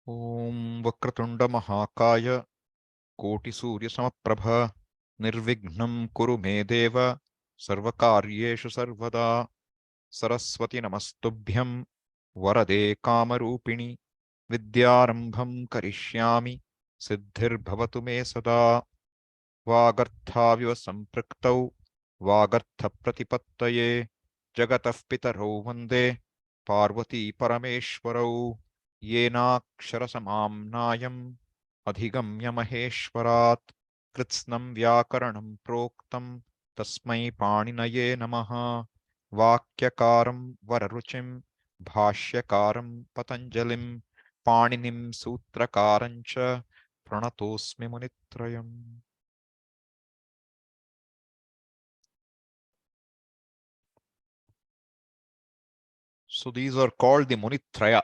Om Vakratunda Mahakaya Koti Surya Samaprabha Nirvignam Kuru Medeva Sarvakaryeshu Sarvada Saraswati Namastubhyam Varade Kamarupini Vidyarambham Karishyami Siddhir Bhavatu Me Sada Vagarthaviva Sampraktau Vagartha Pratipattaye Jagatah Pitarau Vande Parvati Parameshwarau येनाक्षरसमाम्नायम् अधिगम्य महेश्वरात् कृत्स्नं व्याकरणं प्रोक्तं तस्मै पाणिनये नमः वाक्यकारं वररुचिं भाष्यकारं पतञ्जलिं पाणिनिं सूत्रकारं च प्रणतोऽस्मि मुनित्रयम्. So these are called the Munitraya.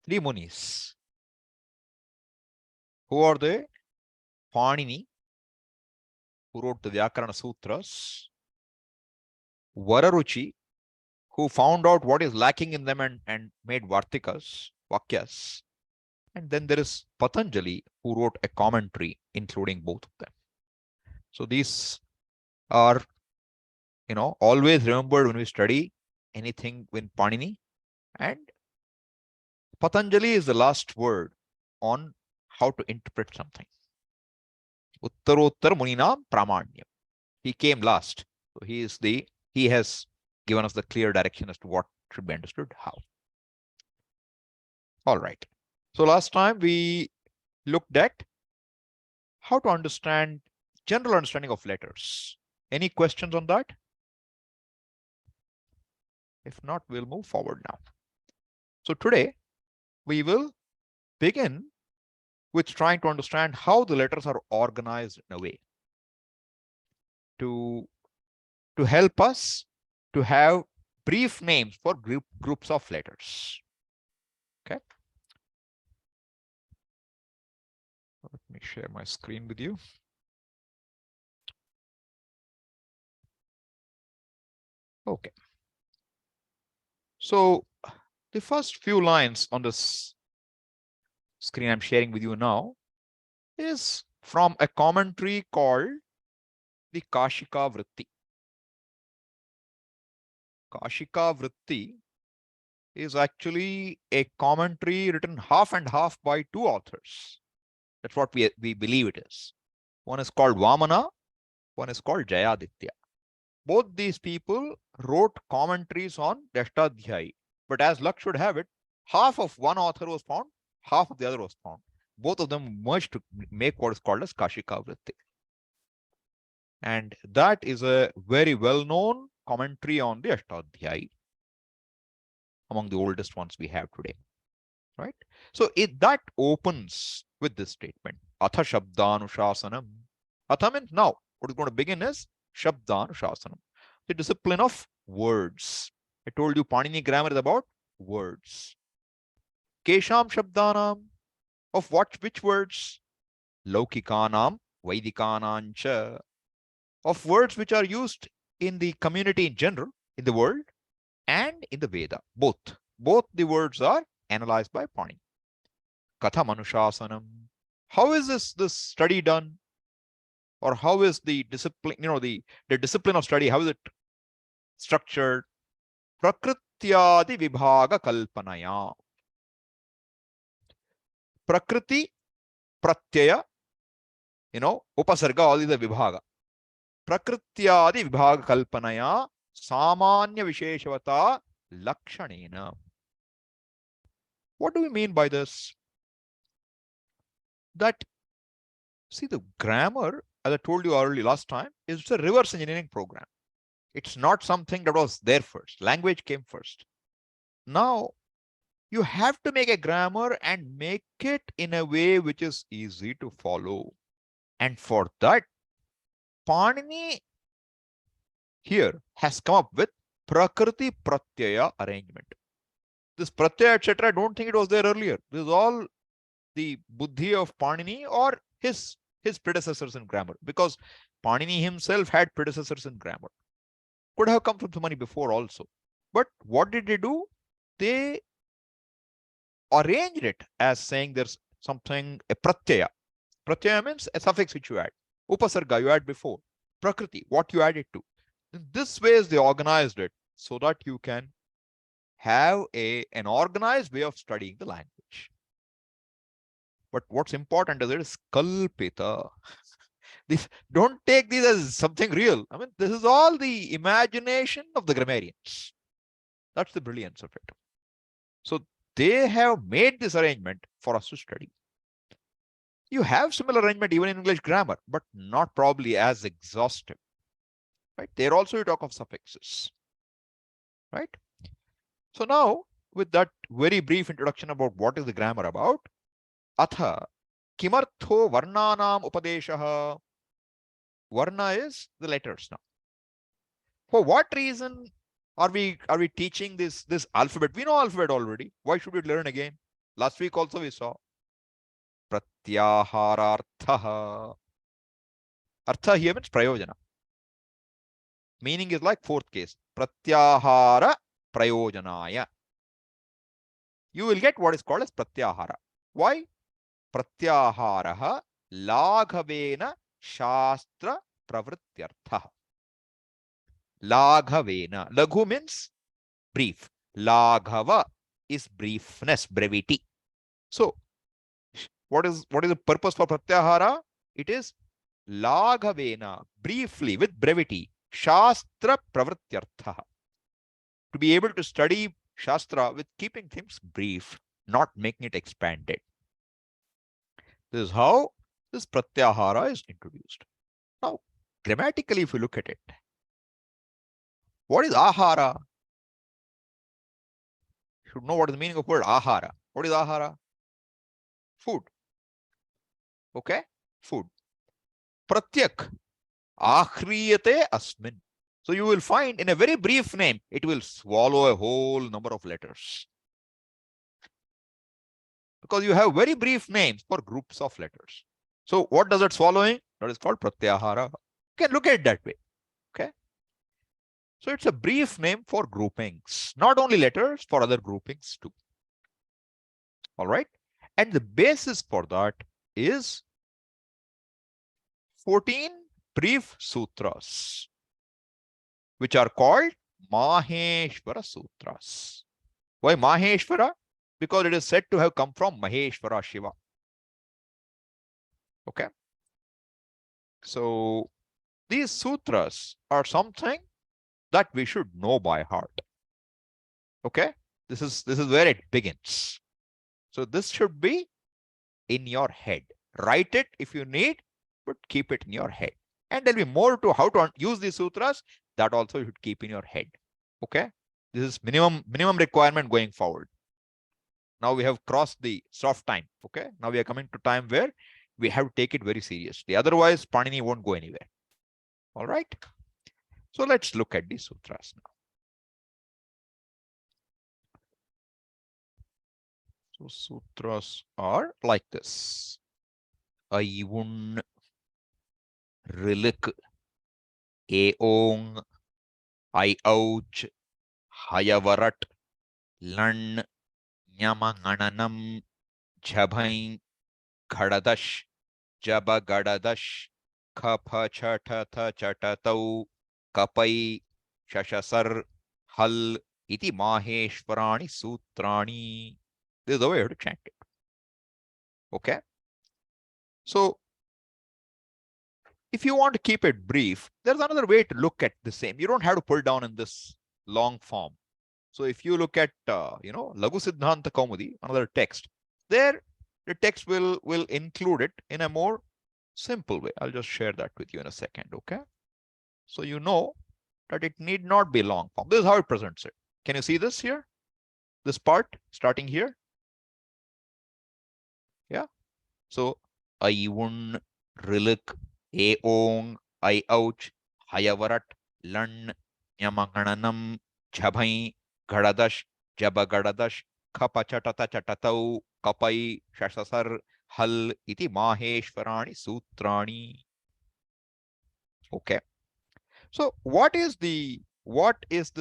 Three Munis. Who are they? Panini, who wrote the Vyakarana Sutras. Vararuchi, who found out what is lacking in them and made Vartikas, Vakyas. And then there is Patanjali, who wrote a commentary including both of them. So these are, always remembered when we study anything with Panini. And Patanjali is the last word on how to interpret something. Uttarottar Muninam Pramanyam. He came last. So he has given us the clear direction as to what should be understood how. All right. So last time we looked at how to understand general understanding of letters. Any questions on that? If not, we'll move forward now. So today we will begin with trying to understand how the letters are organized in a way to help us to have brief names for groups of letters. Okay. Let me share my screen with you. Okay. So the first few lines on this screen I'm sharing with you now is from a commentary called the Kashika Vritti. Kashika Vritti is actually a commentary written half and half by two authors. That's what we believe it is. One is called Vamana, one is called Jayaditya. Both these people wrote commentaries on Dashtadhyayi. But as luck should have it, half of one author was found, half of the other was found. Both of them merged to make what is called as Kashika Vritti. And that is a very well-known commentary on the Ashtadhyayi, among the oldest ones we have today. Right? So that opens with this statement, Atha Shabdanushasanam. Atha means now. What is going to begin is Shabdanushasanam, the discipline of words. I told you Panini grammar is about words. Kesham Shabdanam, of which words? Laukikanam, Vaidikanancha, of words which are used in the community in general, in the world, and in the Veda. Both the words are analyzed by Panini. Katham Anushasanam. How is this study done? Or how is the discipline, the discipline of study, how is it structured? Prakrityadi vibhaga kalpanaya. Prakriti, pratyaya, upasarga, all these are vibhaga. Prakrityadi vibhaga kalpanaya samanya visheshavata lakshanena. What do we mean by this? That, see, the grammar, as I told you earlier last time, is a reverse engineering program. It's not something that was there first. Language came first. Now, you have to make a grammar and make it in a way which is easy to follow. And for that, Panini here has come up with Prakriti Pratyaya arrangement. This Pratyaya, etc., I don't think it was there earlier. This is all the buddhi of Panini or his predecessors in grammar, because Panini himself had predecessors in grammar. Could have come from somebody before also. But what did they do? They arranged it as saying there's something, a pratyaya. Pratyaya means a suffix which you add. Upasarga you add before. Prakriti, what you add it to. In this way they organized it so that you can have an organized way of studying the language. But what's important is it is kalpita. This, don't take this as something real. I mean, this is all the imagination of the grammarians. That's the brilliance of it. So they have made this arrangement for us to study. You have similar arrangement even in English grammar, but not probably as exhaustive. Right? There also you talk of suffixes. Right? So now, with that very brief introduction about what is the grammar about, atha kimartho varnanam upadeshaha. Varna is the letters now. For what reason are we teaching this alphabet? We know alphabet already. Why should we learn again? Last week also we saw pratyaharartha. Artha here means prayojana. Meaning is like fourth case. Pratyahara prayojanaya. You will get what is called as pratyahara. Why? Pratyaharaha laghavena shastra pravrityartha. Laghavena. Laghu means brief. Laghava is briefness, brevity. So, what is the purpose for pratyahara? It is laghavena, briefly, with brevity, shastra pravrityartha. To be able to study shastra with keeping things brief, not making it expanded. This is how this pratyahara is introduced. Now, grammatically, if you look at it, what is ahara? You should know what is the meaning of the word ahara. What is ahara? Food. Okay? Food. Pratyak. Ahriyate asmin. So you will find in a very brief name, it will swallow a whole number of letters. Because you have very brief names for groups of letters. So what does that swallowing? That is called pratyahara. You can look at it that way. Okay. So it's a brief name for groupings, not only letters, for other groupings too. All right. And the basis for that is 14 brief sutras, which are called Mahesvara sutras. Why Mahesvara? Because it is said to have come from Mahesvara Shiva. Okay. So these sutras are something that we should know by heart. Okay. This is where it begins. So this should be in your head. Write it if you need, but keep it in your head. And there'll be more to how to use these sutras. That also you should keep in your head. Okay. This is minimum requirement going forward. Now we have crossed the soft time. Okay. Now we are coming to time where we have to take it very seriously. Otherwise, Panini won't go anywhere. All right. So let's look at these sutras now. So sutras are like this. Aivun, Rilik, Eong, Iouch, Hayavarat, Lan, Nyamangananam, Jhabhain, Khadadash, Jabagadadash, Kapha Chatatha Chatatau, Kapai, Shashasar, Hal, Iti Maheshvarani Sutrani. This is the way you have to chant it. Okay. So if you want to keep it brief, there's another way to look at the same. You don't have to pull down in this long form. So if you look at, Laghu Siddhanta Kaumudi, another text, there the text will include it in a more simple way. I'll just share that with you in a second. Okay. So you know that it need not be long form. This is how it presents it. Can you see this here? This part starting here. Yeah. So Aivun, Rilik, Eong, Iouch, Hayavarat, Lan, Nyamangananam, Jhabhai, Ghadadash, Jabagadadash, Khapachatata Chatatau, Kapai, Shashasar, Hal, Iti Maheshvarani Sutrani. Okay. So what is the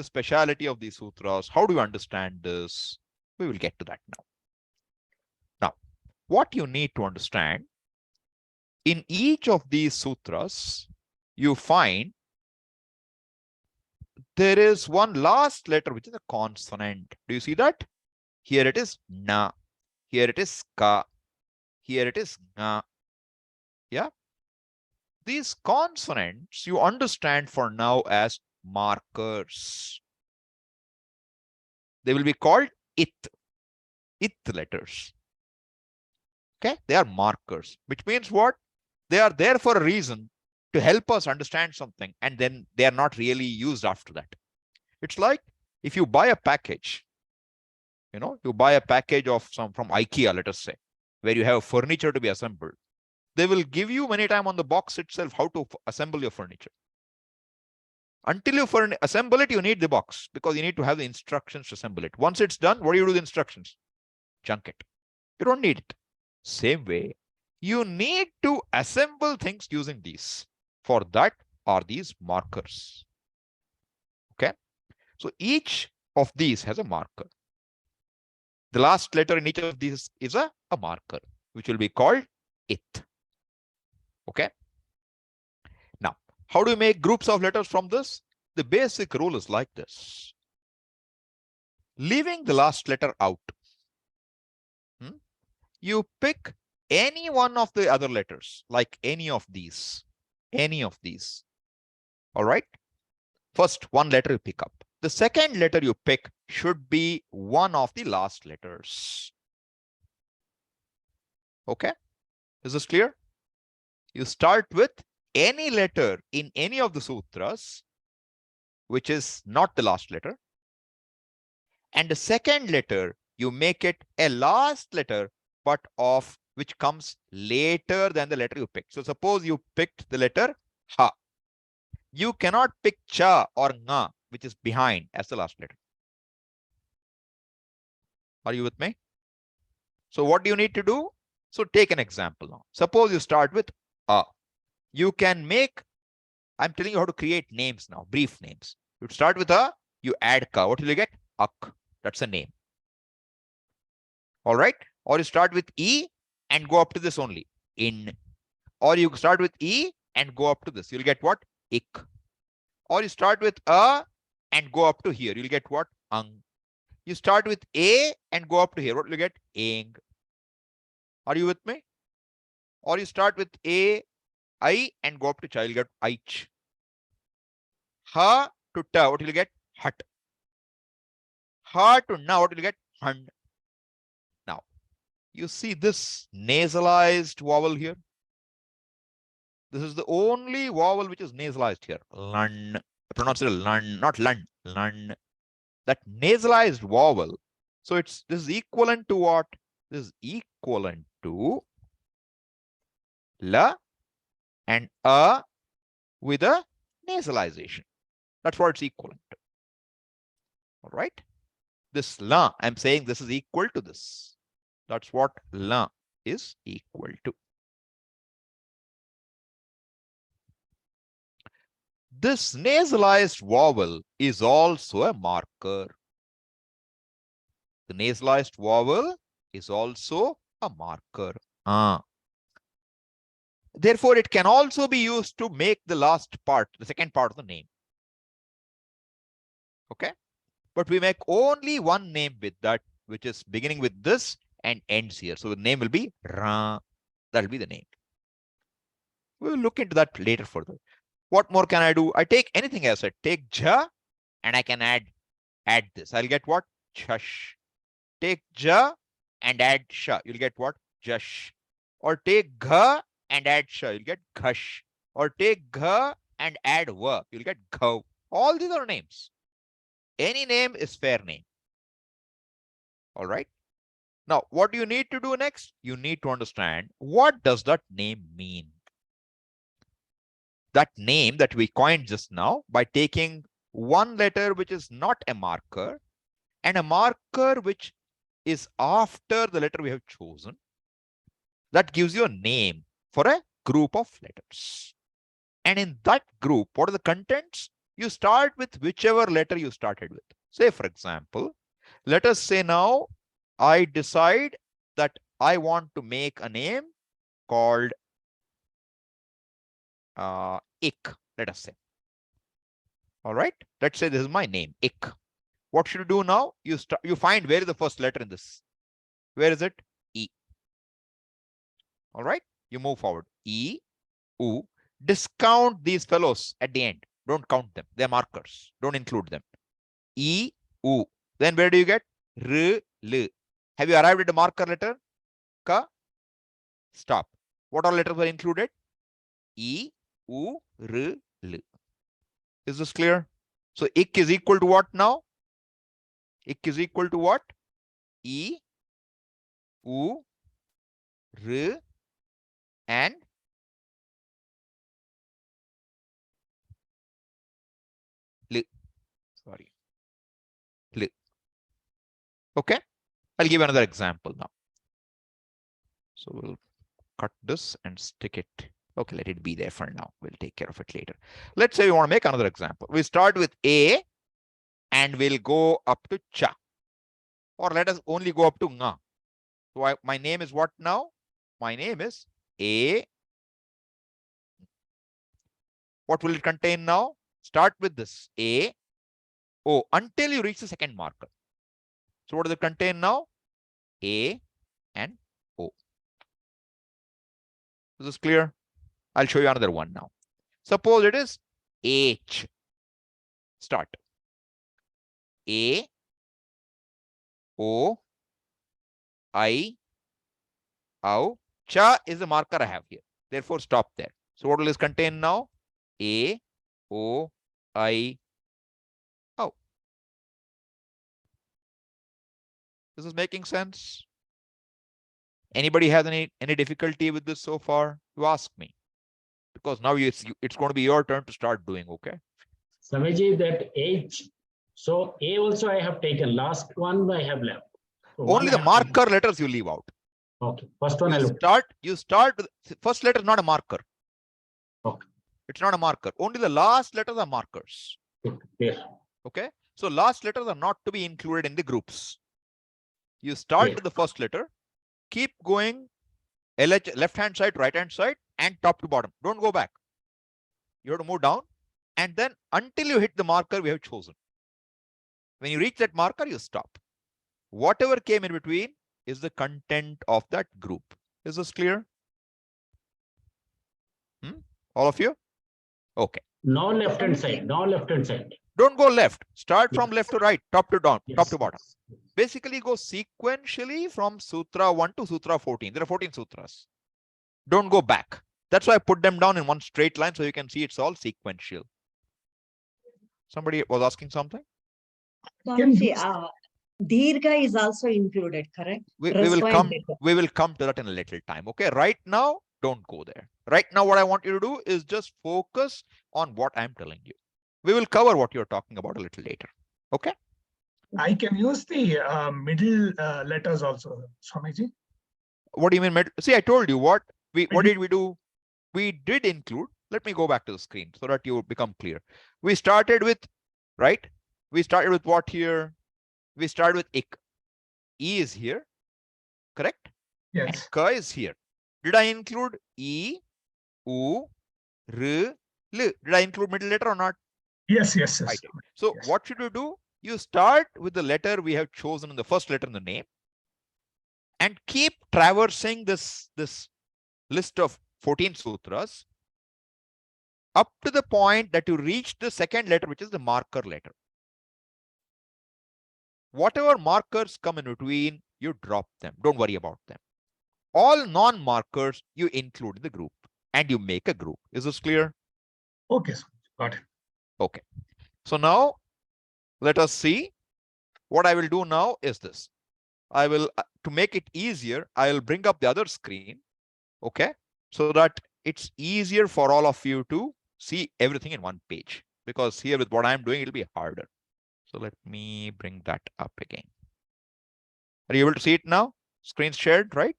speciality of these sutras? How do you understand this? We will get to that now. what you need to understand, in each of these sutras, you find there is one last letter which is a consonant. Do you see that? Here it is na, here it is ka, here it is nga. Yeah. These consonants you understand for now as markers. They will be called it letters. Okay, they are markers, which means what? They are there for a reason, to help us understand something, and then they are not really used after that. It's like if you buy a package, you buy a package of from IKEA, let us say, where you have furniture to be assembled. They will give you many times on the box itself how to assemble your furniture. Until you assemble it, you need the box, because you need to have the instructions to assemble it. Once it's done, what do you do with the instructions? Junk it. You don't need it. Same way, you need to assemble things using these. For that are these markers. Okay. So each of these has a marker. The last letter in each of these is a marker, which will be called it. Okay. Now, how do we make groups of letters from this? The basic rule is like this. Leaving the last letter out, you pick any one of the other letters, like any of these. All right. First, one letter you pick up. The second letter you pick should be one of the last letters. Okay. Is this clear? You start with any letter in any of the sutras, which is not the last letter. And the second letter, you make it a last letter, but of which comes later than the letter you picked. So suppose you picked the letter ha. You cannot pick cha or nga, which is behind, as the last letter. Are you with me? So what do you need to do? So take an example now. Suppose you start with a. You can make, I'm telling you how to create names now, brief names. You start with a, you add ka. What will you get? Ak. That's a name. All right. Or you start with e and go up to this only, in. Or you start with e and go up to this. You'll get what? Ik. Or you start with a and go up to here. You'll get what? Ang. You start with a and go up to here. What will you get? Eng. Are you with me? Or you start with a, I and go up to cha. You'll get aich. Ha to ta. What will you get? Hat. Ha to na. What will you get? Hand. Now, you see this nasalized vowel here? This is the only vowel which is nasalized here. Lun. I pronounce it lun, not lun. Lun. That nasalized vowel. So this is equivalent to what? This is equivalent to la and a with a nasalization. That's what it's equivalent to. All right. This la, I'm saying this is equal to this. That's what la is equal to. This nasalized vowel is also a marker. The nasalized vowel is also a marker. Therefore, it can also be used to make the last part, the second part of the name. Okay. But we make only one name with that, which is beginning with this and ends here. So the name will be Ra. That will be the name. We'll look into that later further. What more can I do? I take anything else. I take ja and I can add this. I'll get what? Chash. Take ja and add sha. You'll get what? Jash. Or take gha and add sha. You'll get ghash. Or take gha and add va. You'll get ghav. All these are names. Any name is fair name. All right. Now, what do you need to do next? You need to understand, what does that name mean? That name that we coined just now by taking one letter which is not a marker and a marker which is after the letter we have chosen, that gives you a name for a group of letters. And in that group, what are the contents? You start with whichever letter you started with. Say, for example, let us say now I decide that I want to make a name called Ik, let us say. All right, let's say this is my name, Ik. What should you do now? You find where is the first letter in this. Where is it? E. All right, you move forward. E, U. Discount these fellows at the end. Don't count them. They're markers. Don't include them. E, U. Then where do you get? R, L. Have you arrived at the marker letter? Ka. Stop. What all letters were included? E, U, R, L. Is this clear? So Ik is equal to what now? Ik is equal to what? E, U, R, and L. Sorry. L. Okay. I'll give another example now. So we'll cut this and stick it. Okay, let it be there for now. We'll take care of it later. Let's say we want to make another example. We start with A and we'll go up to Cha. Or let us only go up to Nga. So my name is what now? My name is A. What will it contain now? Start with this A, O, until you reach the second marker. So what does it contain now? A and O. Is this clear? I'll show you another one now. Suppose it is H. Start. A, O, I, O. Cha is the marker I have here. Therefore, stop there. So what will this contain now? A, O, I, O. This is making sense? Anybody has any difficulty with this so far? You ask me. Because now it's going to be your turn to start doing, okay? Swamiji, that H. So A also I have taken. Last one I have left. So only the marker letters you leave out. Okay. First one you start with first letter is not a marker. Okay. It's not a marker. Only the last letters are markers. Yes. Okay. So last letters are not to be included in the groups. You start with the first letter, keep going LH, left hand side, right hand side, and top to bottom. Don't go back. You have to move down, and then until you hit the marker we have chosen. When you reach that marker, you stop. Whatever came in between is the content of that group. Is this clear? All of you? Okay. No left hand side. No left hand side. Don't go left. Start from left to right, top to down, Yes. top to bottom. Basically go sequentially from Sutra 1 to Sutra 14. There are 14 sutras. Don't go back. That's why I put them down in one straight line so you can see it's all sequential. Somebody was asking something? Dirgha is also included, correct? We will come to that in a little time. Okay. Right now, don't go there. Right now, what I want you to do is just focus on what I'm telling you. We will cover what you're talking about a little later. Okay. I can use the middle letters also, Swamiji. What do you mean? See, I told you what did we do? We did include. Let me go back to the screen so that you become clear. We started with, right? We started with what here? We started with Ik. E is here, correct? Yes. And Ka is here. Did I include E, U, R, L? Did I include middle letter or not? Yes, yes, yes. So yes. What should you do? You start with the letter we have chosen in the first letter in the name and keep traversing this list of 14 sutras up to the point that you reach the second letter, which is the marker letter. Whatever markers come in between, you drop them. Don't worry about them. All non-markers you include in the group and you make a group. Is this clear? Okay, got it. Okay. So now let us see. What I will do now is this. I will, to make it easier, I will bring up the other screen. Okay. So that it's easier for all of you to see everything in one page, because here with what I'm doing, it'll be harder. So let me bring that up again. Are you able to see it now? Screen's shared, right?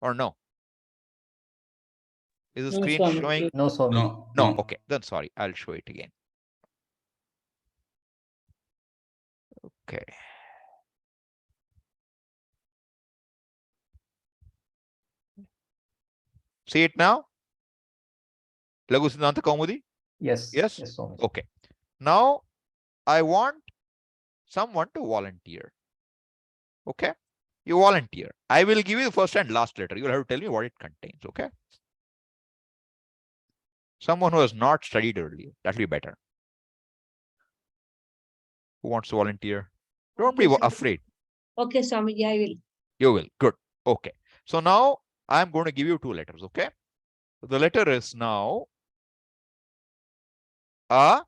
Or no? Is the screen showing? No, Swami. No. Okay, then sorry. I'll show it again. Okay. See it now? Lagu Siddhanta Kaumudi? Yes. Yes? Yes, Swami. Okay. Now, I want someone to volunteer. Okay? You volunteer. I will give you the first and last letter. You'll have to tell me what it contains. Okay? Someone who has not studied earlier. That will be better. Who wants to volunteer? Don't be Okay, Swami. afraid. Okay, Swamiji, I will. You will. Good. Okay. So now I'm going to give you two letters. Okay? The letter is now A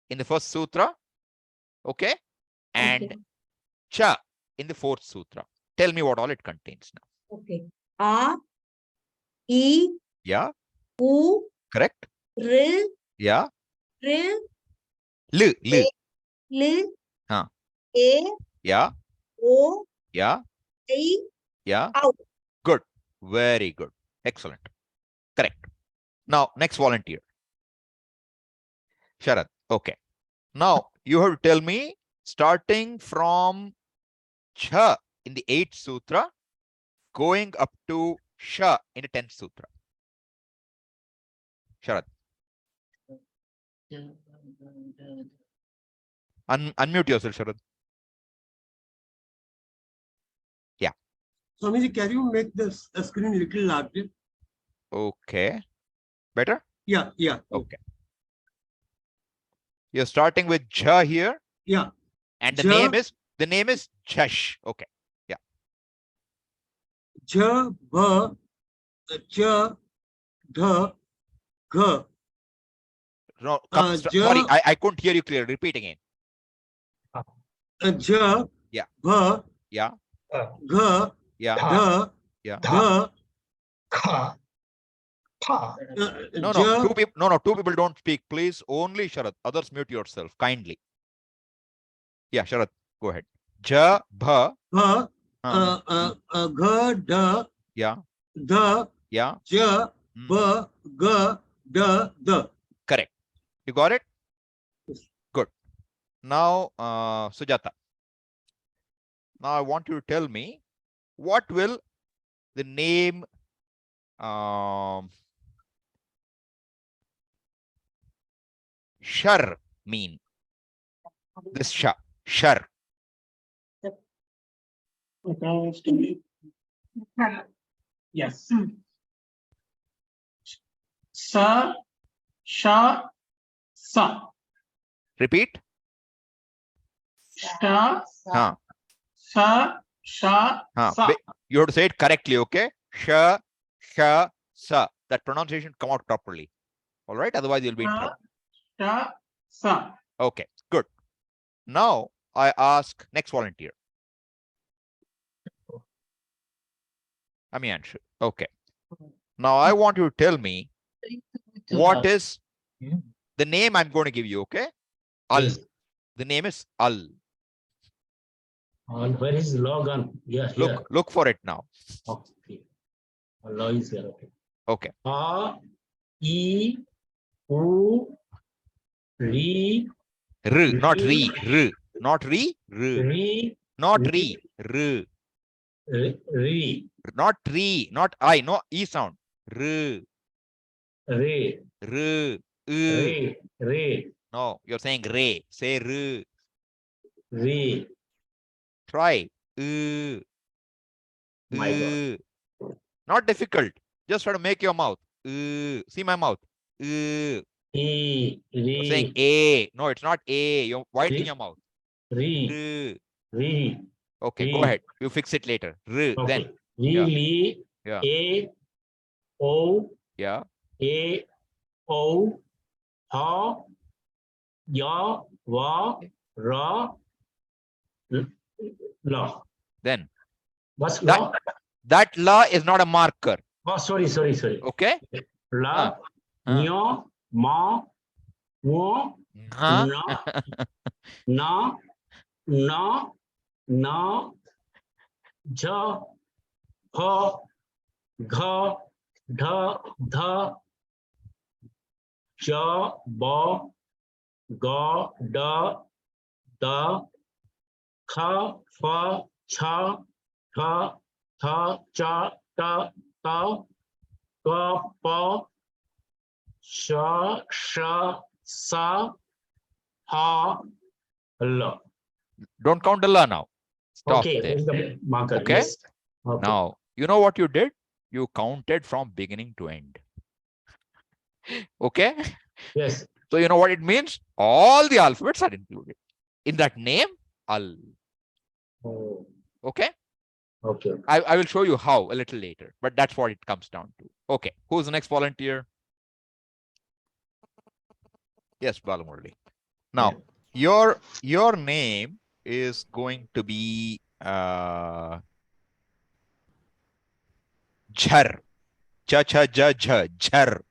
in the first sutra. Okay? And Okay. Cha in the fourth sutra. Tell me what all it contains now. Okay. A, E, Yeah? U, Correct? R, Yeah? R, L. L, Huh. A, Yeah? O, Yeah? I, Yeah? Out. Good. Very good. Excellent. Correct. Now, next volunteer. Sharad. Okay. Now, you have to tell me, starting from Cha in the 8th sutra, going up to Sha in the 10th sutra. Sharad. Unmute yourself, Sharad. Swamiji, can you make this screen a little larger? Okay. Better? Yeah, yeah. Okay. You're starting with Jha here, Yeah. and the Jha. name is Jash. Okay. Jha, bha, cha, dha, gha. No, Jha. sorry, I couldn't hear you clearly. Repeat again. Jha, Yeah. bha, Yeah. gha, Yeah. dha, Yeah. dha. Kha. Pa. No, Jha, two people. No, two people don't speak. Please, only Sharad. Others mute yourself kindly. Yeah, Sharad, go ahead. Ja, bha. bha, Uh, gha, dha, yeah. dha, Yeah. ja, bha, gha, dha, dha. Correct. You got it? Yes. Good. Now, Sujata. Now I want you to tell me what will the name Shar mean? This Sha. Shar. Yes. Sa, sha, sa. Repeat. Sha, Huh. sa, sha, Huh. sa. You have to say it correctly, okay? Sha, sha, sa. That pronunciation come out properly. All right. Otherwise, you'll be in trouble. Sha, sa. Okay. Good. Now I ask next volunteer. Amianshu. Okay. Now I want you to tell me what is the name I'm going to give you, okay? Al. Yes. The name is Al. And where is log on? Yeah, here. Look for it now. Okay. Log is here. Okay. Okay. A, E, U, Ri, R, not re, r, not re, r, Ri, not re, r, Ri, not re, not I, no E sound. R, Re, r, Re, Re, no, you're saying re. Say r. Re. Try. My God. Not difficult. Just try to make your mouth. See my mouth. E, You're saying Re, A. No, it's not A. You're widening your mouth. Re, R. Re. Okay, go Re. ahead. You fix it later. R. Okay. Then. Re, Yeah. Li, Yeah. A, O, Yeah. A, O, Ha, Ya, Wa, Ra, La. Then. What's La? That la is not a marker. Oh, sorry. Okay? La, Nya, Ma, Wa, Huh? Na, Na, Ja, Ha, Gha, Dha, Dha, Ja, Ba, Ga, Da, Da, Kha, Fa, Cha, Tha, Tha, Cha, Ta, Ta, ka, pa, sha, sha, sa, ha, la. Don't count the la now. Stop Okay, there. there's the marker. Okay. Yes. Okay. Now, you know what you did? You counted from beginning to end. Okay. Yes. So you know what it means? All the alphabets are included in that name, al. Oh, Okay. okay. I will show you how a little later, but that's what it comes down to. Okay. Who's the next volunteer? Yes, Balamurli. Now, your name is going to be Jhar. Cha cha ja jha. Jhar.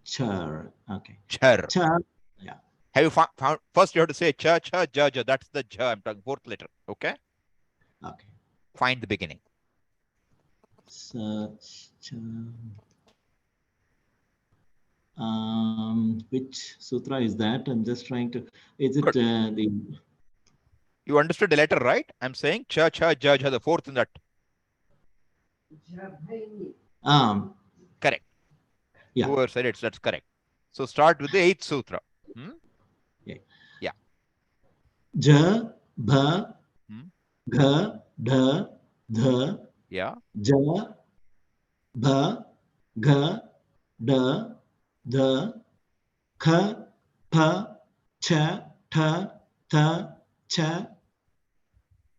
Char. Okay. Jhar. Char. Have you found first you have to say cha cha ja ja. That's the ja. I'm talking fourth letter. Okay. Okay. Find the beginning. Char. Which sutra is that? I'm just trying to. Is it the? You understood the letter, right? I'm saying cha cha ja ja, the fourth in that. Correct. Yeah. Whoever said it, that's correct. So start with the eighth sutra. Ja, bha, gha, dha, dha. Yeah. Ja, bha, gha, da, da. Kha, pa, cha, tha, tha, cha.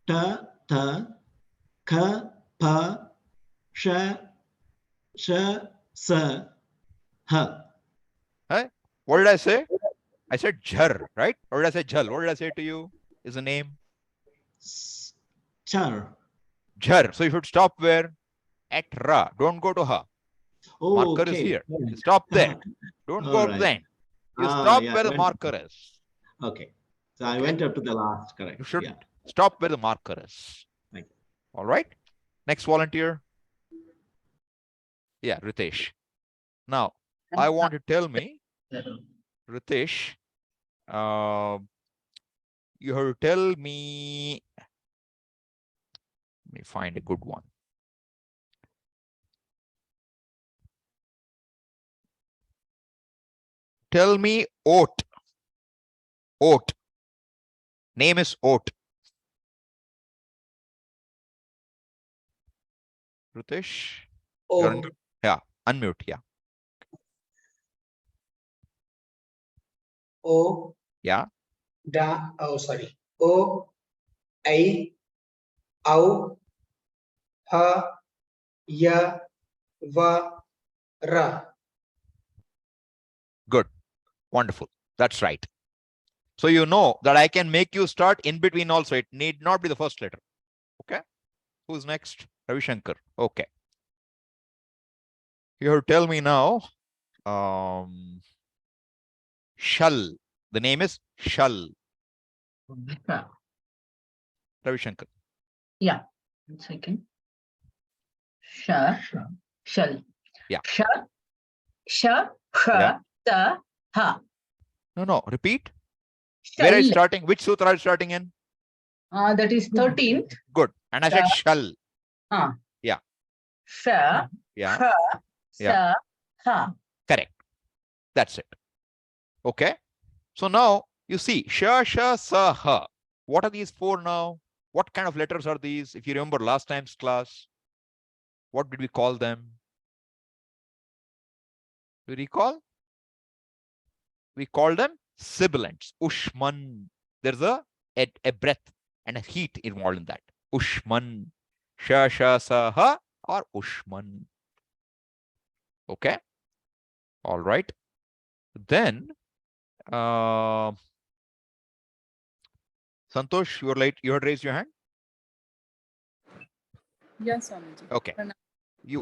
Ta, ta. Kha, pa, sha, sha, sa, ha. Hey, what did I say? I said jhar, right? Or did I say jhal? What did I say to you? Is the name? Char. Jhar. So you should stop where? At ra. Don't go to ha. Oh, Marker is here. You stop there. Don't go up then. You stop where the marker is. Okay. So I went up to the last, correct. You should stop where the marker is. Thank you. All right. Next volunteer. Yeah, Ritesh. Now, I want you to tell me, Ritesh, you have to tell me, let me find a good one. Tell me oat. Oat. Name is oat. Ritesh? O. Yeah, unmute. Yeah. O. Yeah. Da. Oh, sorry. O. I. Au. Ha. Ya. Va. Ra. Good. Wonderful. That's right. So you know that I can make you start in between also. It need not be the first letter. Okay. Who's next? Ravi Shankar. Okay. You have to tell me now. Shall. The name is Shall. Ravi Shankar. Yeah. 1 second. Shall. Yeah. Ha. No. Repeat. Shall. Where are you starting? Which sutra are you starting in? That is 13th. Good. And I said shall. Yeah. Sha. Yeah. Ha. Yeah. Sa. Ha. Correct. That's it. Okay. So now you see sha, sha, sa, ha. What are these four now? What kind of letters are these? If you remember last time's class, what did we call them? Do you recall? We call them sibilants. Ushman. There's a breath and a heat involved in that. Ushman. Sha, sha, sa, ha or Ushman. Okay. All right. Then Santosh, you were late. You had raised your hand. Yes, Swamiji. Okay.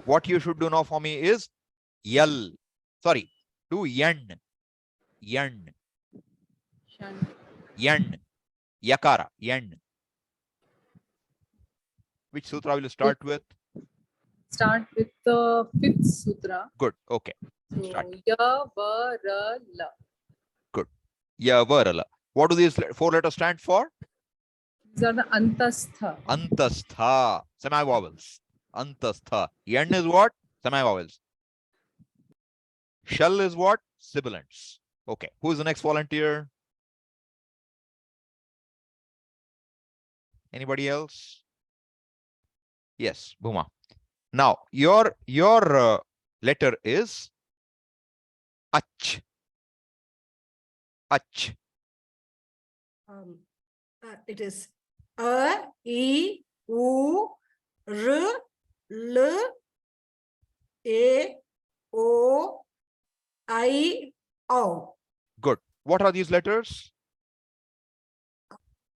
What you should do now for me is yal. Sorry, do yan. Yan. Yan. Yakara. Yan. Which sutra will you start with? Start with the 5th sutra. Good. Okay. So, Start. Yavarala. Good. Yavarala. What do these four letters stand for? These are the Antastha. Antastha. Semi-vowels. Antastha. Yan is what? Semi-vowels. Shall is what? Sibilants. Okay. Who is the next volunteer? Anybody else? Yes, Bhuma. Now, your letter is Ach. Ach. It is A, E, U, R, L, A, O, I, O. Good. What are these letters?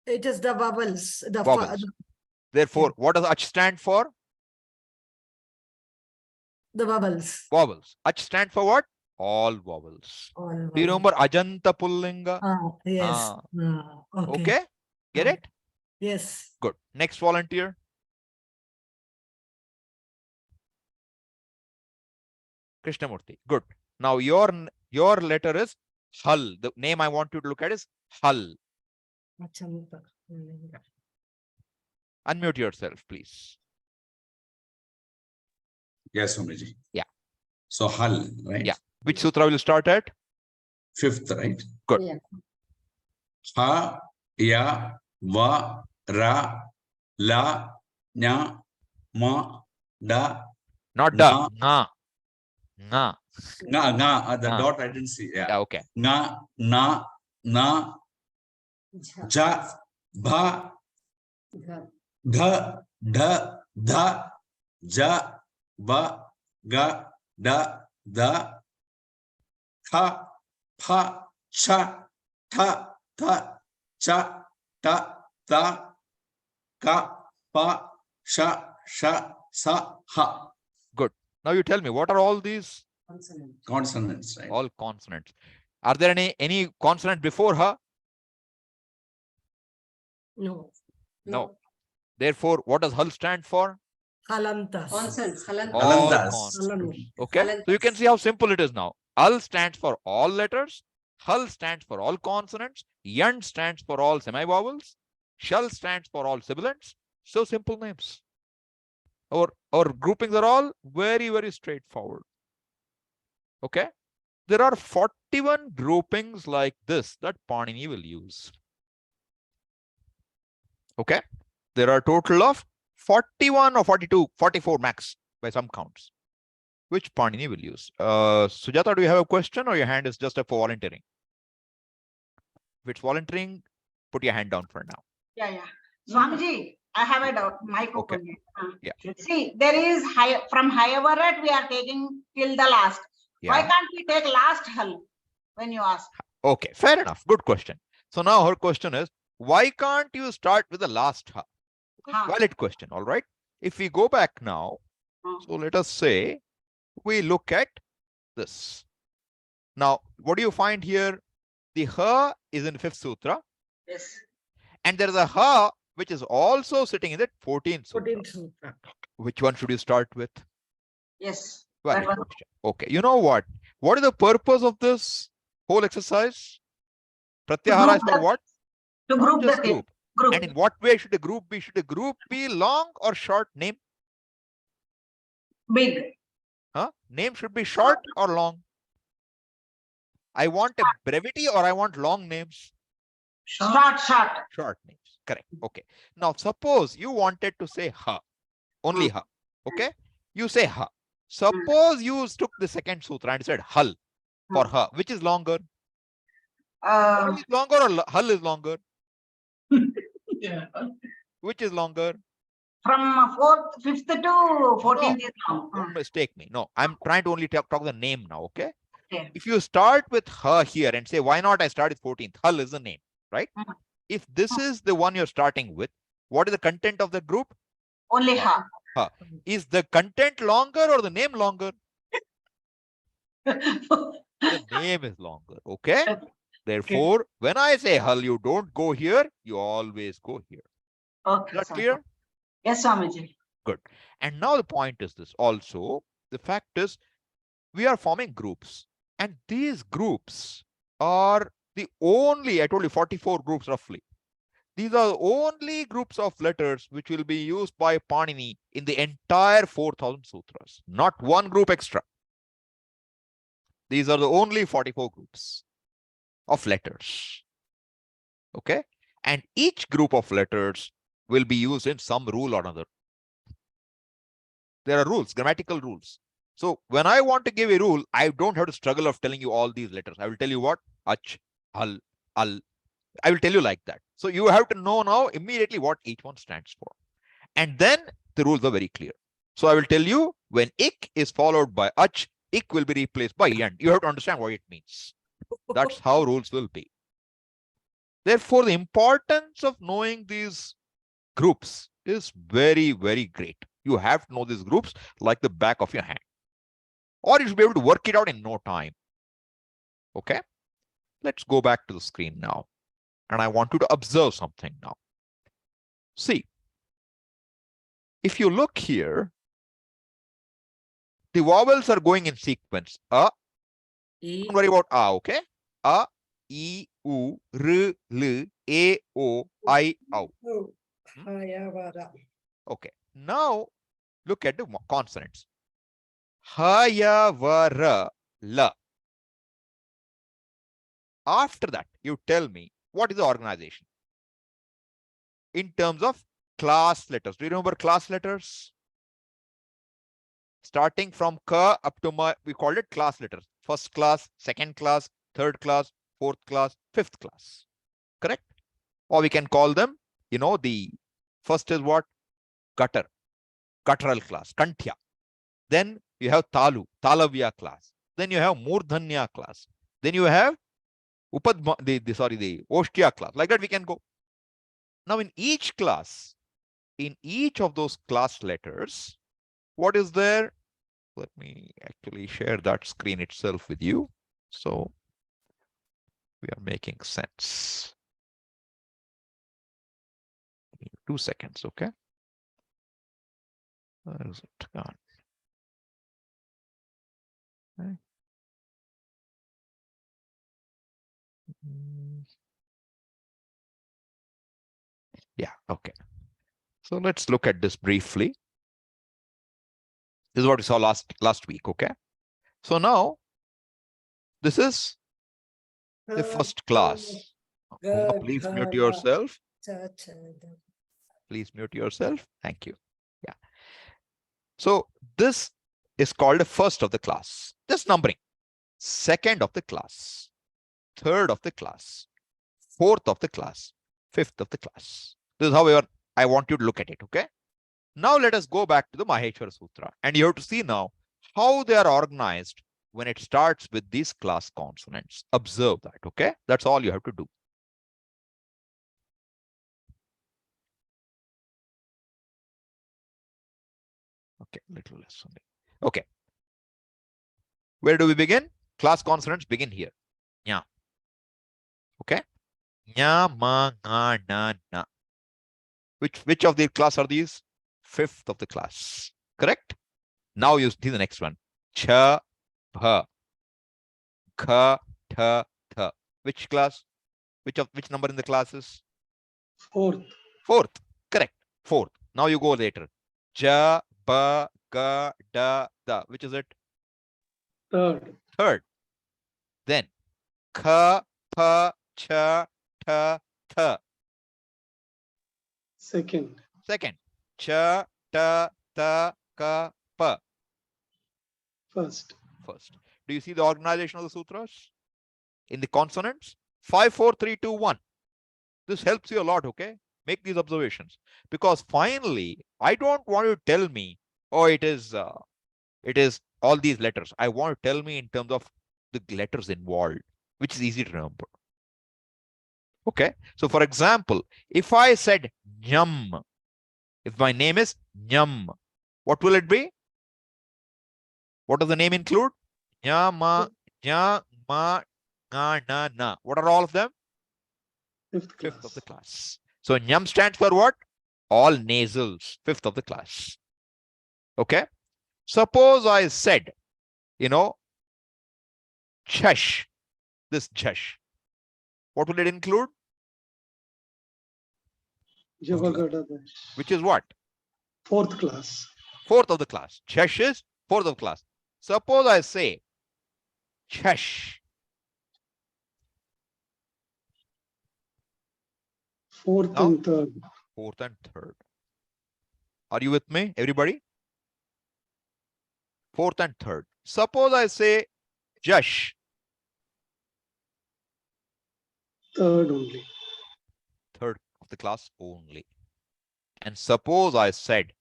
It is the vowels. The Vowels. Therefore, what does Ach stand for? the vowels. Vowels. Ach stand for what? All vowels. All Do you vowels. remember Ajanta Pullinga? Yes. Okay. Okay. Get it? Yes. Good. Next volunteer. Krishnamurthi. Good. Now your letter is Hal. The name I want you to look at is Hal. Unmute yourself, please. Yes, Swamiji. Yeah. So Hal, right? Yeah. Which sutra will you start at? 5th, right? Good. Yeah. Ha, ya, va, ra, la, nya, ma, da, Not da. Nga. Nga. nga, the Nga. dot I didn't see. Yeah. Yeah, okay. Nga, na, na, ja, bha, dha, dha, dha, ja, ba, ga, da, da, tha, pha, cha, tha, tha, cha, ta, ta, ka, pa, sha, sha, sa, ha. Good. Now you tell me, what are all these? Consonants, right? All consonants. Are there any consonant before ha? No. No. Therefore, what does Hal stand for? Halantas. Consonants. All Halantas. consonants. Okay. So you can see how simple it is now. Al stands for all letters. Hal stands for all consonants. Yand stands for all semi-vowels. Shall stands for all sibilants. So simple names. Our groupings are all very, very straightforward. Okay. There are 41 groupings like this that Panini will use. Okay. There are a total of 41 or 42, 44 max by some counts, which Panini will use. Sujata, do you have a question or your hand is just up for volunteering? If it's volunteering, put your hand down for now. Yeah. Swamiji, I have a doubt. Mic Okay. open. Yeah. See, there is from Mahesvara we are taking till the last. Why Yeah. can't we take last Hal when you ask? Okay. Fair enough. Good question. So now her question is, why can't you start with the last ha? Ha. Valid question. All right. If we go back now, so let us say we look at this. Now, what do you find here? The ha is in 5th sutra, Yes. and there is a ha which is also sitting in the 14th sutra. 14th sutra. Which one should you start with? Yes. Valid That one. question. Okay. You know what? What is the purpose of this whole exercise? Pratyahara is for what? To Not group just the group. group. And in what way should the group be? Should the group be long or short name? Big. Huh? Name should be short or long? I want a brevity or I want long names? Short. Short names. Correct. Okay. Now, suppose you wanted to say ha. Only ha. Okay. You say ha. Suppose you took the second sutra and said hal for ha. Which is longer? Hal is longer or hal is longer? Yeah. Which is longer? From 5th to 14th is long. Don't mistake me. No, I'm trying to only talk the name now. Okay. Okay. If you start with ha here and say, why not I start with 14th? Hal is the name, right? If this is the one you're starting with, what is the content of the group? Only ha. Is the content longer or the name longer? The name is longer. Okay. Therefore, when I say hal, you don't go here, you always go here. Okay. Is that clear? Yes, Swamiji. Good. And now the point is this also, the fact is we are forming groups, and these groups are the only, I told you 44 groups roughly. These are the only groups of letters which will be used by Panini in the entire 4,000 sutras. Not one group extra. These are the only 44 groups of letters. Okay? And each group of letters will be used in some rule or another. There are rules, grammatical rules. So when I want to give a rule, I don't have to struggle of telling you all these letters. I will tell you what? Ach, hal, al. I will tell you like that. So you have to know now immediately what each one stands for. And then the rules are very clear. So I will tell you when ik is followed by ach, ik will be replaced by and. You have to understand what it means. That's how rules will be. Therefore, the importance of knowing these groups is very, very great. You have to know these groups like the back of your hand. Or you should be able to work it out in no time. Okay? Let's go back to the screen now. And I want you to observe something now. See, if you look here, the vowels are going in sequence. A, don't worry about A, okay? A, I, U, R, L, A, O, I, O. Okay. Now, look at the consonants. Ha, ya, va, ra, la. After that, you tell me what is the organization in terms of class letters. Do you remember class letters? Starting from ka up to ma, we called it class letters. First class, second class, third class, fourth class, fifth class. Correct? Or we can call them, you know, the first is what? Gutter, guttural class, kanthya. Then you have talu, talavya class. Then you have murdhanya class. Then you have upadma, the oshtya class. Like that we can go. Now in each class, in each of those class letters, what is there? Let me actually share that screen itself with you. So we are making sense. 2 seconds, okay? Where is it gone? Okay. Yeah, okay. So let's look at this briefly. This is what we saw last week, okay? So now, this is the first class. Please mute yourself. Please mute yourself. Thank you. Yeah. So this is called the first of the class. Just numbering. Second of the class. Third of the class. Fourth of the class. Fifth of the class. This is how I want you to look at it, okay? Now let us go back to the Mahesvara Sutra. And you have to see now how they are organized when it starts with these class consonants. Observe that, okay? That's all you have to do. Okay, little less only. Okay. Where do we begin? Class consonants begin here. Nya. Okay. Nya, ma, nga, na, na. Which of the class are these? Fifth of the class. Correct? Now you see the next one. Cha, bha, kha, tha, tha. Which class? Which number in the classes? Fourth. Fourth. Correct. Fourth. Now you go later. Ja, ba, ga, da, da. Which is it? Third. Third. Then kha, pa, cha, tha, tha. Second. Second. Cha, ta, ta, ka, pa. First. First. Do you see the organization of the sutras? In the consonants? 5, 4, 3, 2, 1. This helps you a lot, okay? Make these observations. Because finally, I don't want you to tell me, oh, it is all these letters. I want to tell me in terms of the letters involved, which is easy to remember. Okay? So for example, if I said Nyam, if my name is Nyam, what will it be? What does the name include? Nya, ma, nya, ma, nga, na, na. What are all of them? Fifth of the class. So Nyam stands for what? All nasals. Fifth of the class. Okay. Suppose I said, you know, Chash. This Chash. What will it include? Javagadadesh. which is what? Fourth class. Fourth of the class. Chash is fourth of the class. Suppose I say chash. Fourth Now- and third. Fourth and third. Are you with me, everybody? Fourth and third. Suppose I say Jash. Third only. Third of the class only. And suppose I said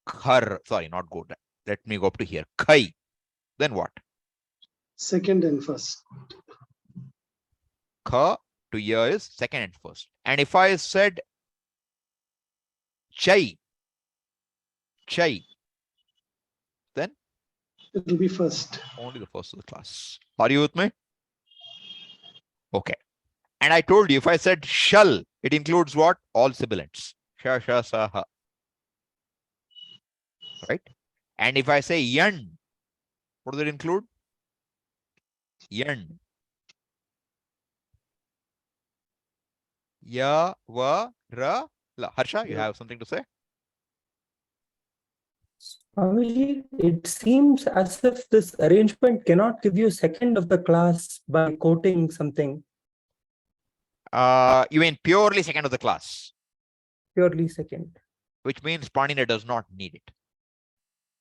Khar. Sorry, not good. Let me go up to here. Khai. Then what? Second and first. Kha to here is second and first. And if I said Chai. Chai. Then It will be first. only the first of the class. Are you with me? Okay. And I told you, if I said shall, it includes what? All sibilants. Sha, sha, sa, ha. Right? And if I say yan, what does it include? Yan. Ya, va, ra, la. Harsha, you Yeah. have something to say? Swamiji, it seems as if this arrangement cannot give you second of the class by quoting something You mean purely second of the class, purely second. which means Panini does not need it.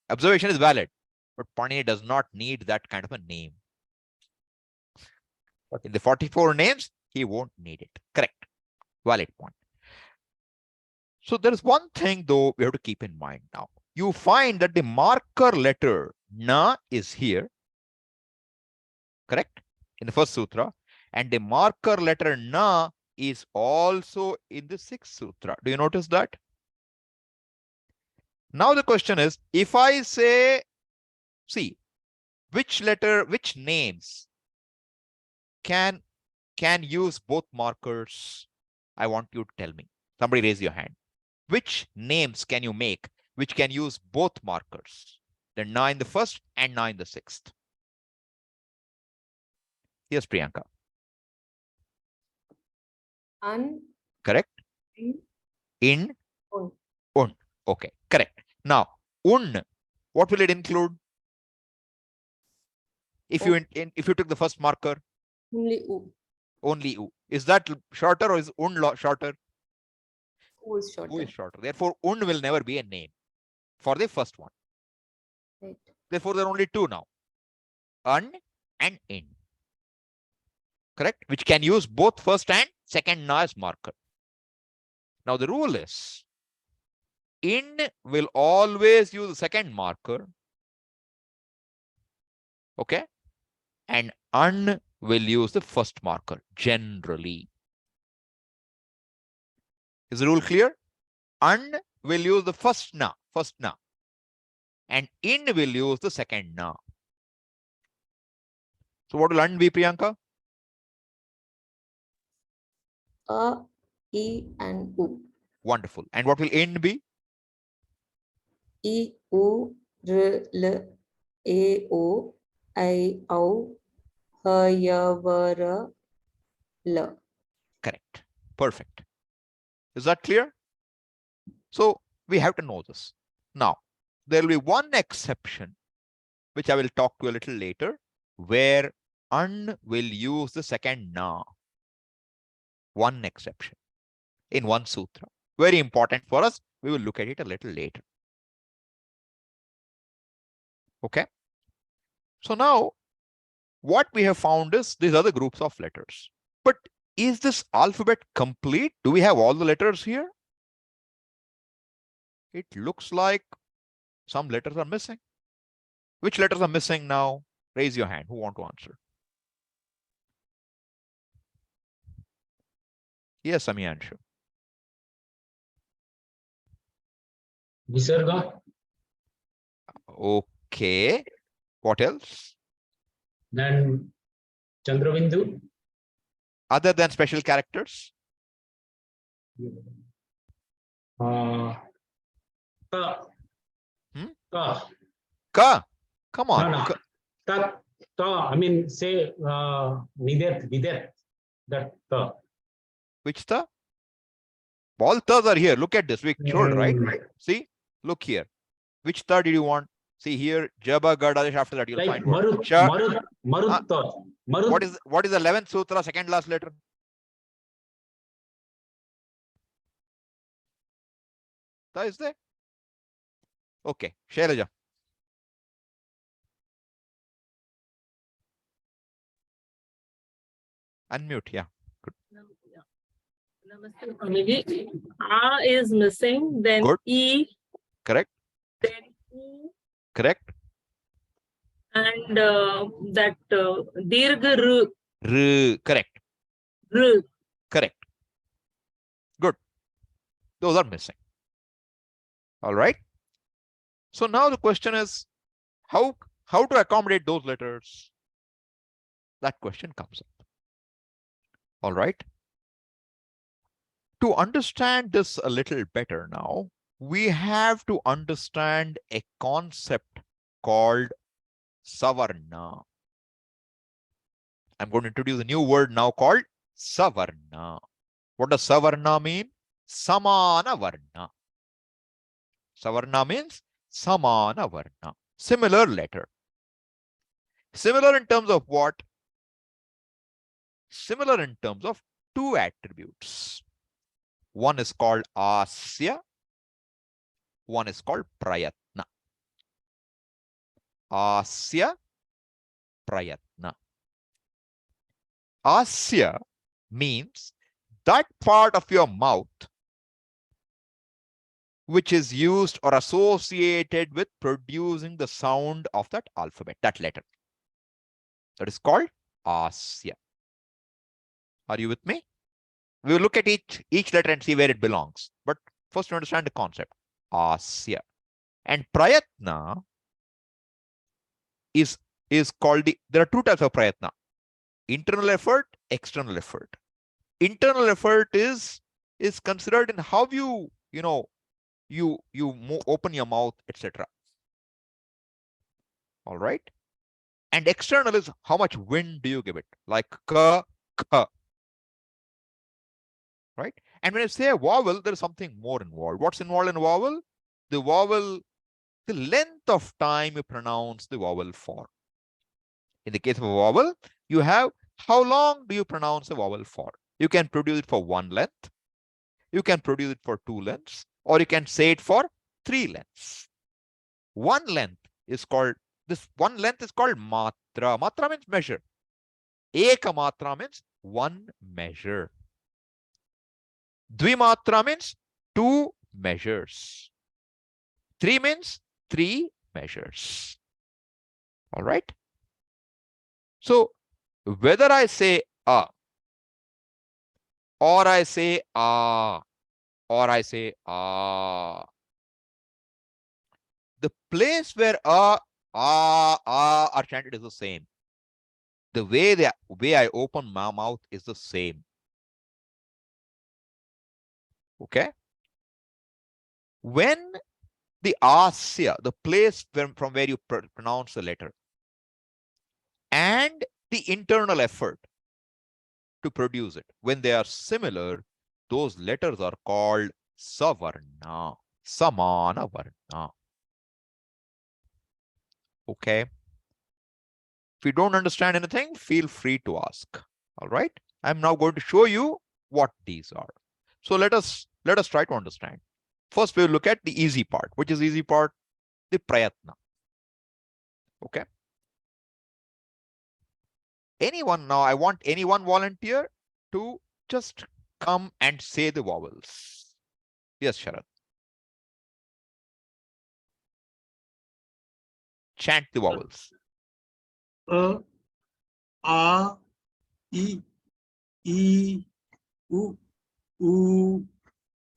Observation is valid, but Panini does not need that kind of a name. In the 44 names, he won't need it. Correct. Valid point. So there is one thing though we have to keep in mind now. You find that the marker letter na is here, correct? In the first sutra. And the marker letter na is also in the sixth sutra. Do you notice that? Now the question is, if I say, see, which letter, which names can use both markers? I want you to tell me. Somebody raise your hand. Which names can you make which can use both markers? The na in the first and na in the sixth. Yes, Priyanka. Un, Correct? in, In, un. un. Okay, correct. Now, un, what will it include? If you if you took the first marker, Only u. only u. Is that shorter or is un shorter? U is shorter. U is shorter. Therefore, un will never be a name for the first one. Right. Therefore, there are only two now. Un and in. Correct? Which can use both first and second na as marker. Now, the rule is in will always use the second marker. Okay? And un will use the first marker generally. Is the rule clear? Un will use the first na. And in will use the second na. So what will un be, Priyanka? A, E, and U. Wonderful. And what will in be? E, U, R, L, A, O, I, O, H, Y, V, R, L. Correct. Perfect. Is that clear? So we have to know this. Now, there will be one exception, which I will talk to a little later, where un will use the second na. One exception in one sutra. Very important for us. We will look at it a little later. Okay. So now what we have found is these other groups of letters. But is this alphabet complete? Do we have all the letters here? It looks like some letters are missing. Which letters are missing now? Raise your hand. Who want to answer? Yes, Amiyanshu. Visarga, Okay. What else? then Chandrabindu, Other than special characters? Ta, Hmm? Ta, Ka. Come on. no, Ka. Ta, I mean, say, Videt, that Ta. Which the? All thirds are here. Look at this. We showed, right? See, look here. Which third did you want? See here, Jaba Gadadesh. After that, you'll Like find word. Marut, Sha. Marut, Marut, Marut. What is the 11th sutra, second last letter? Ta is there? Okay, Shailaja. Unmute, yeah. Good. Namaste, Swamiji. A is missing, then Good. E, Correct. then U, Correct. and that Dirga R. Correct. R. Correct. Good. Those are missing. All right. So now the question is, how to accommodate those letters? That question comes up. All right. To understand this a little better now, we have to understand a concept called Savarna. I'm going to introduce a new word now called Savarna. What does Savarna mean? Samana Varna. Savarna means Samana Varna. Similar letter. Similar in terms of what? Similar in terms of two attributes. One is called Asya. One is called Prayatna. Asya, Prayatna. Asya means that part of your mouth which is used or associated with producing the sound of that alphabet, that letter. That is called Asya. Are you with me? We will look at each letter and see where it belongs. But first, to understand the concept. Asya. And Prayatna is called there are two types of Prayatna. Internal effort, external effort. Internal effort is considered in how you open your mouth, etc. All right. And external is how much wind do you give it, like ka, ka. Right? And when I say a vowel, there is something more involved. What's involved in a vowel? The vowel, the length of time you pronounce the vowel for. In the case of a vowel, you have how long do you pronounce a vowel for? You can produce it for one length, you can produce it for two lengths, or you can say it for three lengths. One length is called matra. Matra means measure. Eka matra means one measure. Dvimatra means two measures. Three means three measures. All right. So whether I say a, or I say a, or I say a, the place where a are chanted is the same. The way I open my mouth is the same. Okay. When the asya, the place from where you pronounce the letter, and the internal effort to produce it, when they are similar, those letters are called savarna, samana varna. Okay. If you don't understand anything, feel free to ask. All right. I'm now going to show you what these are. So let us try to understand. First, we'll look at the easy part. Which is easy part? The prayatna. Okay. Anyone now, I want any one volunteer to just come and say the vowels. Yes, Sharad. Chant the vowels. A, I, U,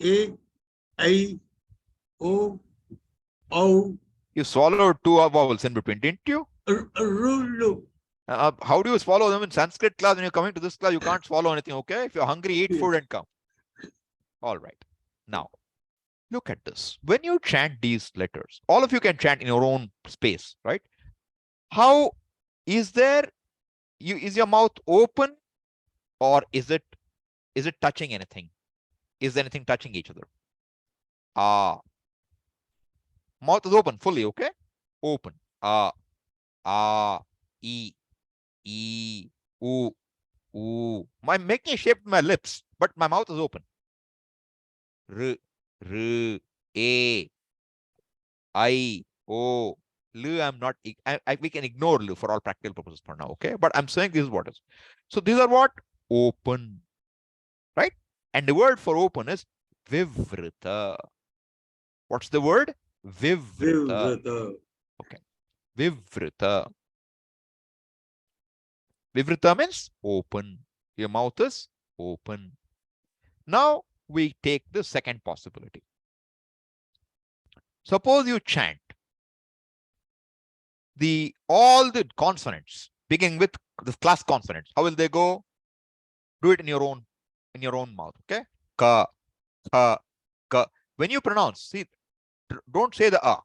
A, I, O, You swallowed two vowels in between, didn't you? Rulu. How do you swallow them in Sanskrit class? When you're coming to this class, you can't swallow anything, okay? If you're hungry, eat food and come. All right. Now, look at this. When you chant these letters, all of you can chant in your own space, right? How is your mouth open or is it Is it touching anything? Is anything touching each other? Ah. Mouth is open fully, okay? Open. Ah. Ah. E. E. Oo. Ooh. I'm making a shape with my lips, but my mouth is open. R. R. A. I. O. L. I'm not. We can ignore L for all practical purposes for now, okay? But I'm saying this is what is. So these are what? Open. Right? And the word for open is vivrita. What's the word? Vivrita. Vivrita. Okay. Vivrita. Vivrita means open. Your mouth is open. Now we take the second possibility. Suppose you chant all the consonants beginning with the class consonants. How will they go? Do it in your own mouth. Okay. Ka, ka, ka. When you pronounce, see, don't say the a.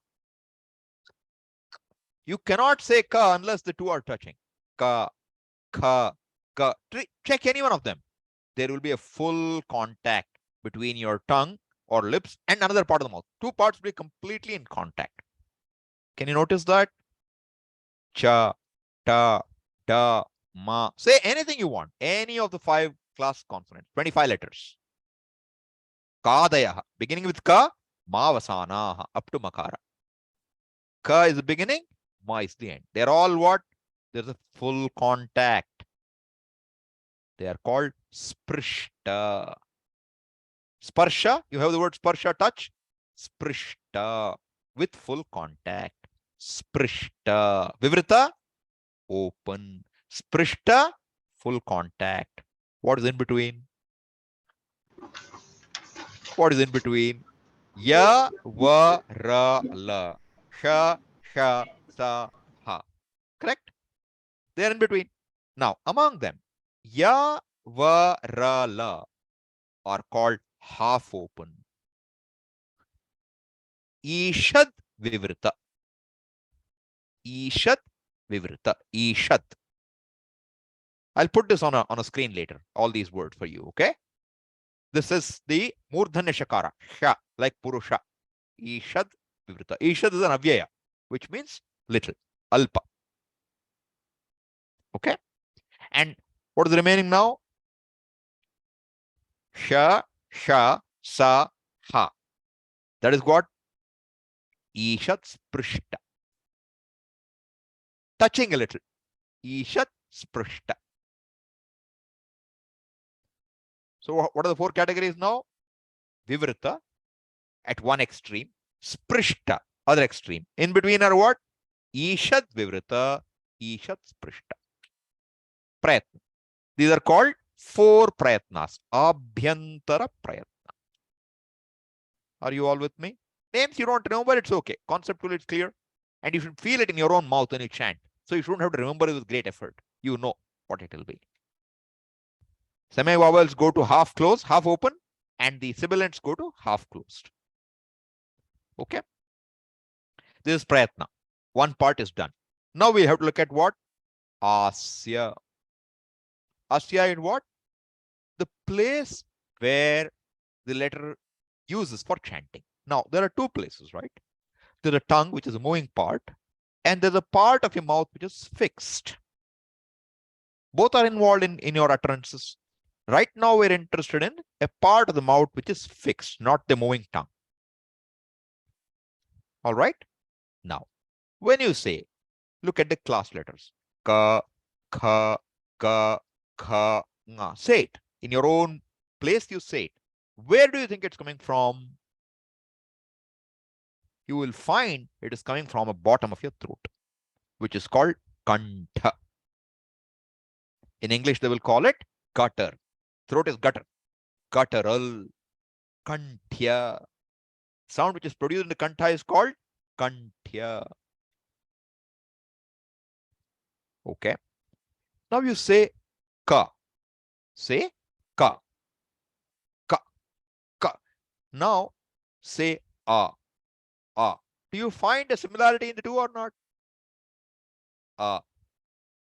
You cannot say ka unless the two are touching. Ka, ka, ka. Check any one of them. There will be a full contact between your tongue or lips and another part of the mouth. Two parts will be completely in contact. Can you notice that? Cha, ta, da, ma. Say anything you want. Any of the 5 class consonants. 25 letters. Kadayaha. Beginning with ka, ma vasanaha. Up to makara. Ka is the beginning, ma is the end. They're all what? There's a full contact. They are called sprishta. Sparsha, you have the word sparsha, touch. Sprishta, with full contact. Sprishta. Vivrita, open. Sprishta, full contact. What is in between? What is in between? Ya, va, ra, la. Sha, sha, sa, ha. Correct? They are in between. Now, among them, ya, va, ra, la are called half open. Ishad vivrita. Ishad vivrita. Ishad. I'll put this on a screen later, all these words for you, okay? This is the murdhanya shakara, sha, like purusha. Ishad vivrita. Ishad is an avyaya, which means little, alpa. Okay? And what is remaining now? Sha, sha, sa, ha. That is what? Ishat sprishta. Touching a little. Ishat sprishta. So what are the 4 categories now? Vivrita at one extreme. Sprishta, other extreme. In between are what? Ishat vivrita, Ishat sprishta. Prayatna. These are called 4 prayatnas. Abhyantara prayatna. Are you all with me? Names you don't remember, it's okay. Conceptually, it's clear. And you should feel it in your own mouth when you chant. So you shouldn't have to remember it with great effort. You know what it will be. Semi-vowels go to half closed, half open, and the sibilants go to half closed. Okay. This is prayatna. One part is done. Now we have to look at what? Asya. Asya in what? The place where the letter uses for chanting. Now, there are 2 places, right? There's a tongue, which is a moving part, and there's a part of your mouth which is fixed. Both are involved in your utterances. Right now, we're interested in a part of the mouth which is fixed, not the moving tongue. All right? Now, when you say, look at the class letters. Ka, kha, ka, kha, nga. Say it. In your own place, you say it. Where do you think it's coming from? You will find it is coming from the bottom of your throat, which is called kantha. In English, they will call it gutter. Throat is gutter. Guttural. Kanthya. Sound which is produced in the kantha is called kanthya. Okay. Now you say ka. Say ka. Ka. Ka. Now say a. A. Do you find a similarity in the 2 or not? A.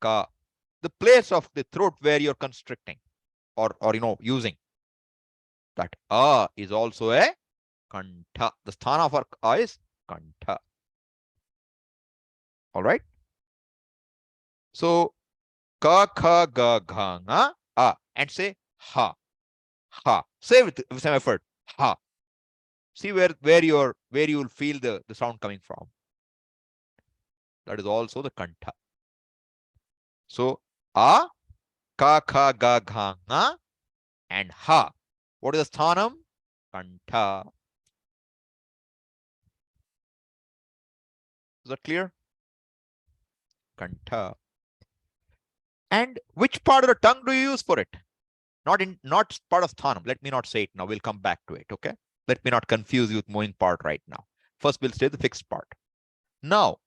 Ka. The place of the throat where you're constricting or using that a is also a kantha. The sthana for a is kantha. All right. So ka, kha, ga, gha, nga, a, and say ha, ha. Say with some effort, ha. See where you will feel the sound coming from. That is also the kantha. So a, ka, kha, ga, gha, nga, and ha. What is the sthanam? Kantha. Is that clear? Kantha. And which part of the tongue do you use for it? Not part of sthanam. Let me not say it now. We'll come back to it. Okay. Let me not confuse you with moving part right now. First, we'll say the fixed part. Now,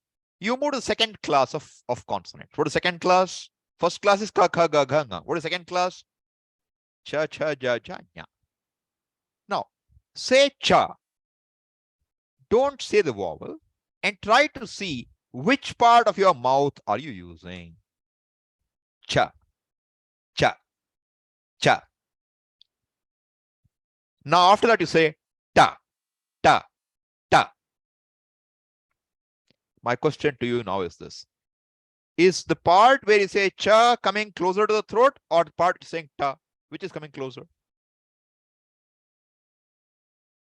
you move to the second class of consonants. What is second class? First class is ka, kha, ga, gha, nga. What is second class? Cha, cha, ja, ja, nya. Now, say cha. Don't say the vowel and try to see which part of your mouth are you using. Cha, cha, cha. Now, after that, you say ta, ta, ta. My question to you now is this. Is the part where you say cha coming closer to the throat, or the part saying ta? Which is coming closer?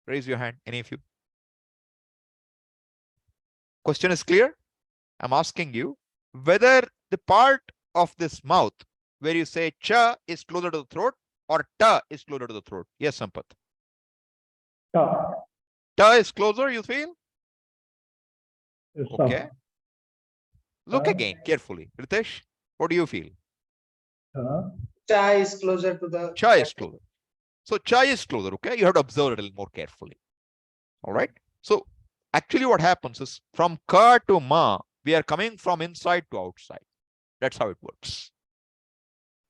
Raise your hand, any of you. Question is clear? I'm asking you whether the part of this mouth where you say cha is closer to the throat or ta is closer to the throat. Yes, Sampath. Ta. Ta is closer, you feel? Okay. Look again carefully. Ritesh, what do you feel? Cha is closer to the. Cha is closer. So cha is closer, okay? You have to observe it a little more carefully. All right. So actually what happens is from ka to ma, we are coming from inside to outside. That's how it works.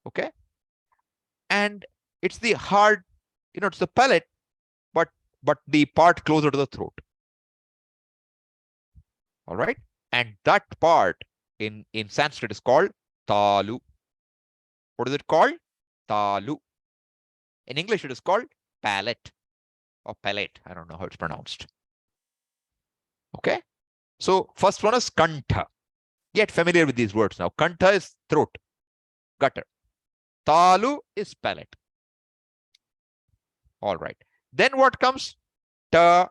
Okay. And it's the hard, it's the palate, but the part closer to the throat. All right. And that part in Sanskrit is called talu. What is it called? Talu. In English, it is called palate or palate. I don't know how it's pronounced. Okay. So first one is kantha. Get familiar with these words now. Kantha is throat, gutter. Talu is palate. All right. Then what comes? Ta,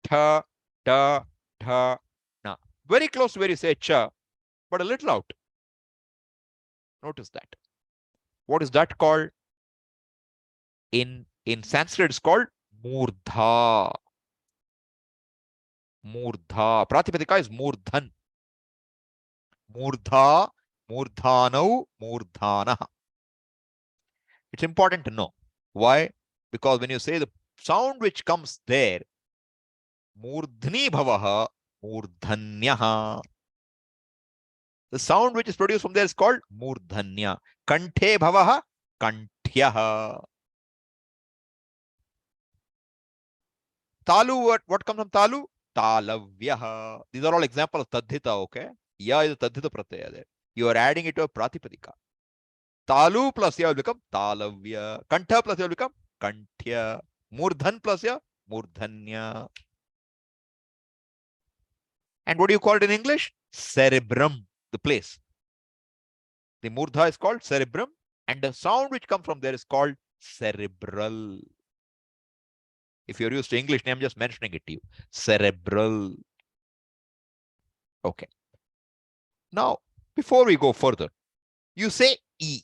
tha, da, tha, na. Very close to where you say cha, but a little out. Notice that. What is that called? In Sanskrit, it's called murdha. Murdha. Pratipadika is murdhan. Murdha, murdhanau, murdhana. It's important to know. Why? Because when you say the sound which comes there, murdhni bhavaha, murdhanyaha. The sound which is produced from there is called murdhanya. Kanthe bhavaha, kanthyaha. Talu, what comes from talu? Talavyaha. These are all examples of tadhita, okay? Ya is a tadhita pratyaya there. You are adding it to a pratipadika. Talu plus ya will become talavya. Kantha plus ya will become kanthya. Murdhan plus ya, murdhanya. And what do you call it in English? Cerebrum, the place. The murdha is called cerebrum, and the sound which comes from there is called cerebral. If you're used to English name, I'm just mentioning it to you. Cerebral. Okay. Now, before we go further, you say E.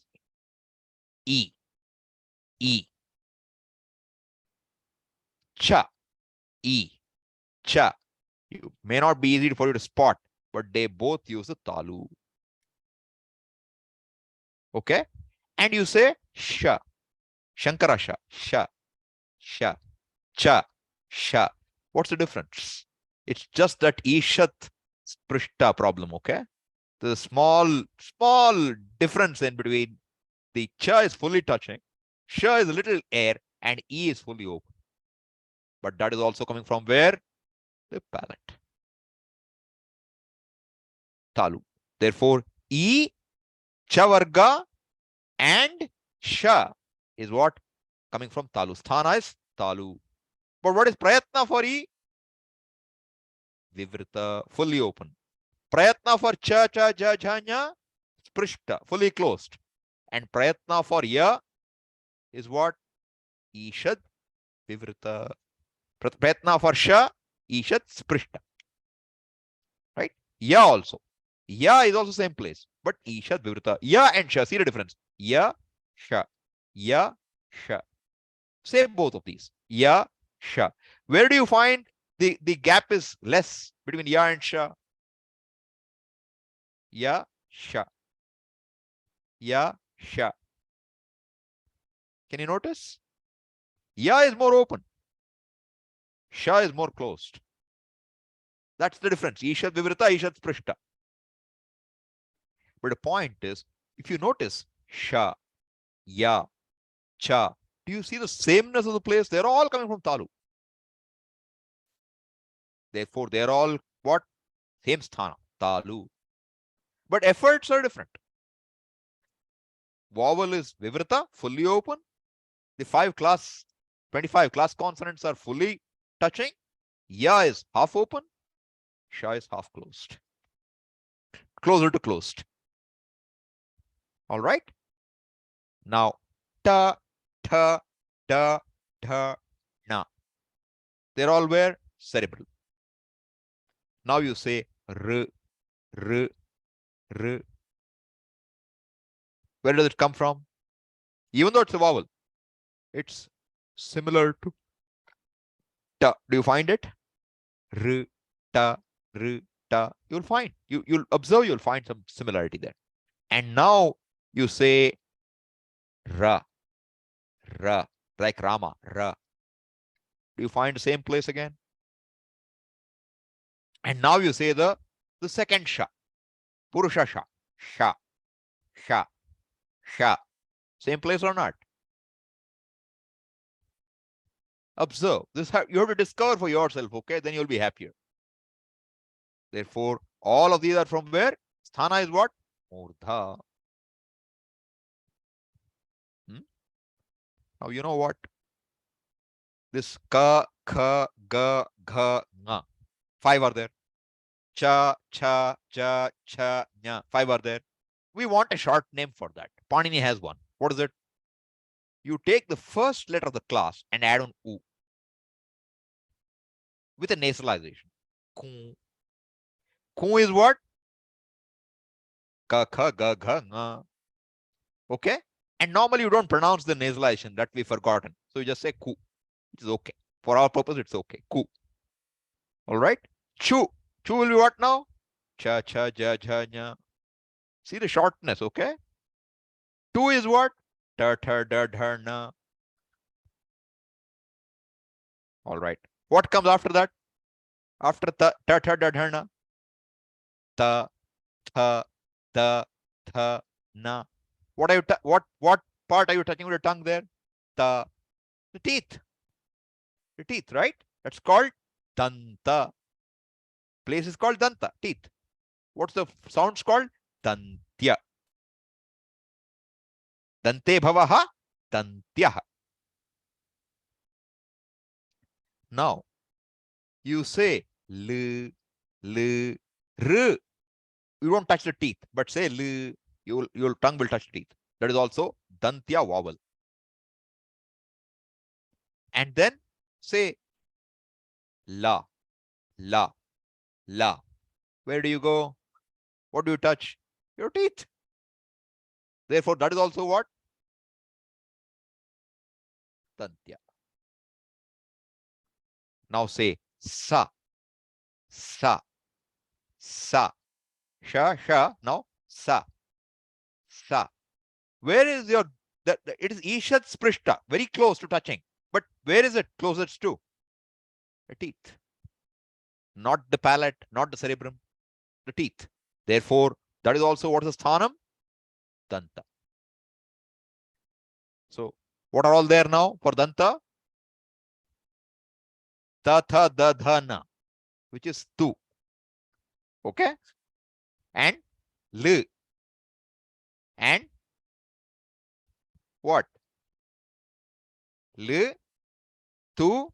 E. E. Cha. E. Cha. You may not be easy for you to spot, but they both use the talu. Okay. And you say sha. Shankara sha. Sha. Sha. Cha. Sha. What's the difference? It's just that ishat sprishta problem, okay? The small difference in between the cha is fully touching, sha is a little air, and e is fully open. But that is also coming from where? The palate. Talu. Therefore, e, cha varga, and sha is what? coming from talu. Sthana is talu. But what is prayatna for E? Vivrita, fully open. Prayatna for cha, cha, ja, ja, nya, sprishta, fully closed. And prayatna for ya is what? Ishad, vivrita. Prayatna for sha, ishad, sprishta. Right? Ya also. Ya is also same place. But ishad, vivrita. Ya and sha, see the difference. Ya, sha. Ya, sha. Say both of these. Ya, sha. Where do you find the gap is less between ya and sha? Ya, sha. Ya, sha. Can you notice? Ya is more open. Sha is more closed. That's the difference. Ishad vivrita, ishad sprishta. But the point is, if you notice sha, ya, cha, do you see the sameness of the place? They're all coming from talu. Therefore, they're all what? Same sthana, talu. But efforts are different. Vowel is vivrita, fully open. The 25 class consonants are fully touching. Ya is half open. Sha is half closed. Closer to closed. All right. Now, ta, tha, da, dha, na. They're all where? Cerebral. Now you say r, r, r. Where does it come from? Even though it's a vowel, it's similar to ta. Do you find it? R, ta, r, ta. You'll find. You'll observe. You'll find some similarity there. And now you say ra, ra, like Rama, ra. Do you find the same place again? And now you say the second sha, purusha sha, sha, sha, sha. Same place or not? Observe. This you have to discover for yourself, okay? Then you'll be happier. Therefore, all of these are from where? Sthana is what? Murdha. Now you know what? This ka, kha, ga, gha, nga. 5 are there. Cha, cha, ja, cha, nya. 5 are there. We want a short name for that. Panini has one. What is it? You take the first letter of the class and add on u with a nasalization. Ku. Ku is what? Ka, kha, ga, gha, nga. Okay? And normally you don't pronounce the nasalization, that we've forgotten. So you just say ku. It is okay. For our purpose, it's okay. Ku. All right? Chu. Chu will be what now? Cha, cha, ja, ja, nya. See the shortness, okay? Tu is what? Ta, ta, da, dha, na. All right. What comes after that? After ta, ta, ta, da, dha, na? Ta, tha, da, tha, na. What are you? What part are you touching with your tongue there? The teeth. The teeth, right? That's called danta. Place is called danta. Teeth. What's the sounds called? Dantya. Dante bhavaha. Dantyaha. Now you say l, l, r. You don't touch the teeth, but say l. Your tongue will touch the teeth. That is also dantya vowel. And then say la, la, la. Where do you go? What do you touch? Your teeth. Therefore, that is also what? Dantya. Now say sa, sa, sa. Sha, sha. Now sa, sa. Where is your? It is ishad sprishta, very close to touching. But where is it closest to? The teeth. Not the palate, not the cerebrum, the teeth. Therefore, that is also what is the sthanam? Danta. So, what are all there now for danta? Ta, tha, da, dha, na, which is tu. Okay? And l. And what? L, tu,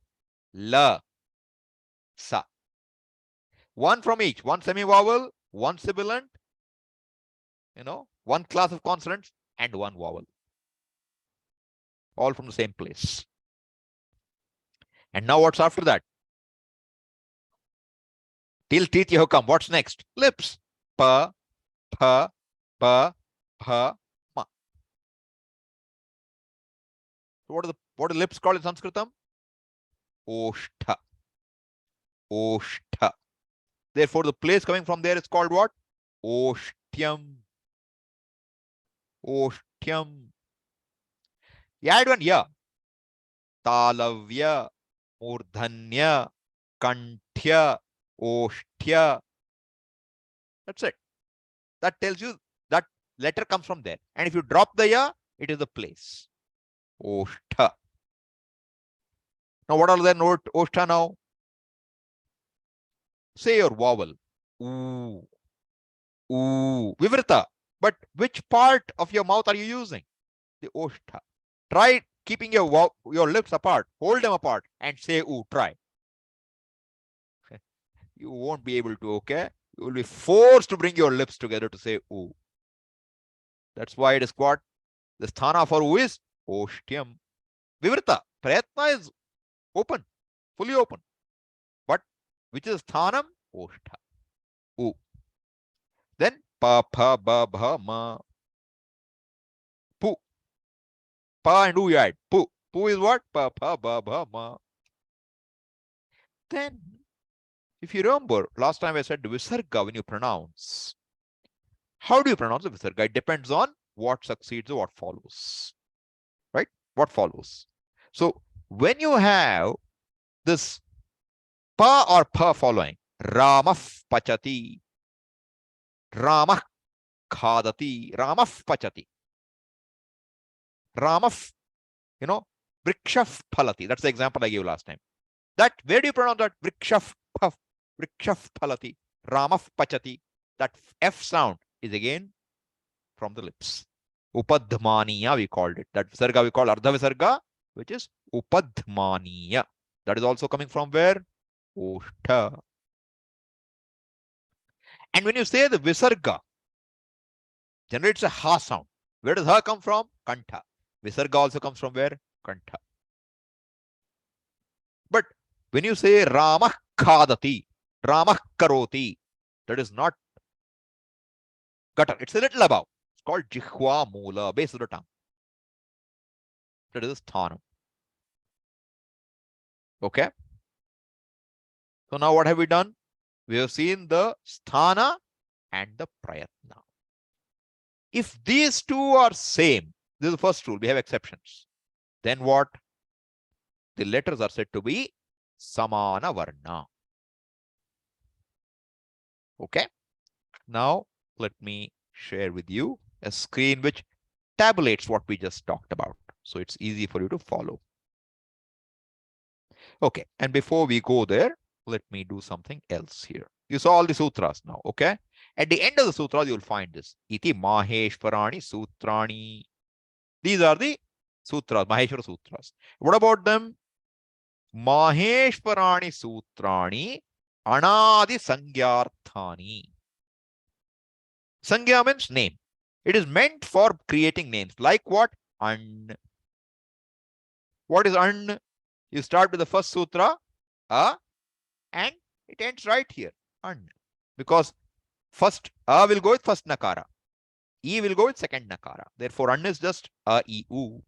la, sa. One from each, one semi-vowel, one sibilant, one class of consonants, and one vowel. All from the same place. And now what's after that? Till teeth you have come. What's next? Lips. Pa, pa, pa, pa, ma. So what are lips called in Sanskritam? Oshtha. Oshtha. Therefore, the place coming from there is called what? Oshtyam. Oshtyam. You add one ya. Talavya, Murdhanya, Kanthya, Oshtya. That's it. That tells you that letter comes from there. And if you drop the ya, it is the place. Oshtha. Now, what are the note Oshtha now? Say your vowel. Ooh. Ooh. Vivrita. But which part of your mouth are you using? The Oshtha. Try keeping your lips apart. Hold them apart and say ooh. Try. You won't be able to, okay? You will be forced to bring your lips together to say ooh. That's why it is what? The sthana for ooh is Oshtyam. Vivrita. Prayatna is open. Fully open. But which is sthanam? Oshtha. Ooh. Then pa, pa, ba, bha, ma. Pu. Pa and ooh you add. Pu. Pu is what? Pa, pa, ba, bha, ma. Then, if you remember, last time I said visarga when you pronounce. How do you pronounce the visarga? It depends on what succeeds or what follows. Right? What follows. So, when you have this pa or pa following, Ramah pachati, Ramah khadati, Ramah pachati, Ramah, vrikshaf phalati. That's the example I gave last time. That, where do you pronounce that? Vrikshaf phalati, Ramah pachati. That F sound is again from the lips. Upadhmaniya we called it. That visarga we call ardha visarga, which is upadhmaniya. That is also coming from where? Oshtha. And when you say the visarga, generally it's a ha sound. Where does ha come from? Kantha. Visarga also comes from where? Kantha. But when you say Ramah khadati, Ramah karoti, that is not gutter. It's a little above. It's called jihwa mula, base of the tongue. That is sthanam. Okay. So now what have we done? We have seen the sthana and the prayatna. If these two are same, this is the first rule. We have exceptions. Then what? The letters are said to be samana varna. Okay. Now let me share with you a screen which tabulates what we just talked about. So it's easy for you to follow. Okay. And before we go there, let me do something else here. You saw all the sutras now. Okay. At the end of the sutras, you'll find this. Iti Mahesvarani Sutrani. These are the sutras, Maheshvara sutras. What about them? Mahesvarani Sutrani Anadi Sangyarthani. Sangya means name. It is meant for creating names. Like what? An. What is an? You start with the first sutra, a, and it ends right here. An. Because first a will go with first nakara. E will go with second nakara. Therefore, an is just a, e, u.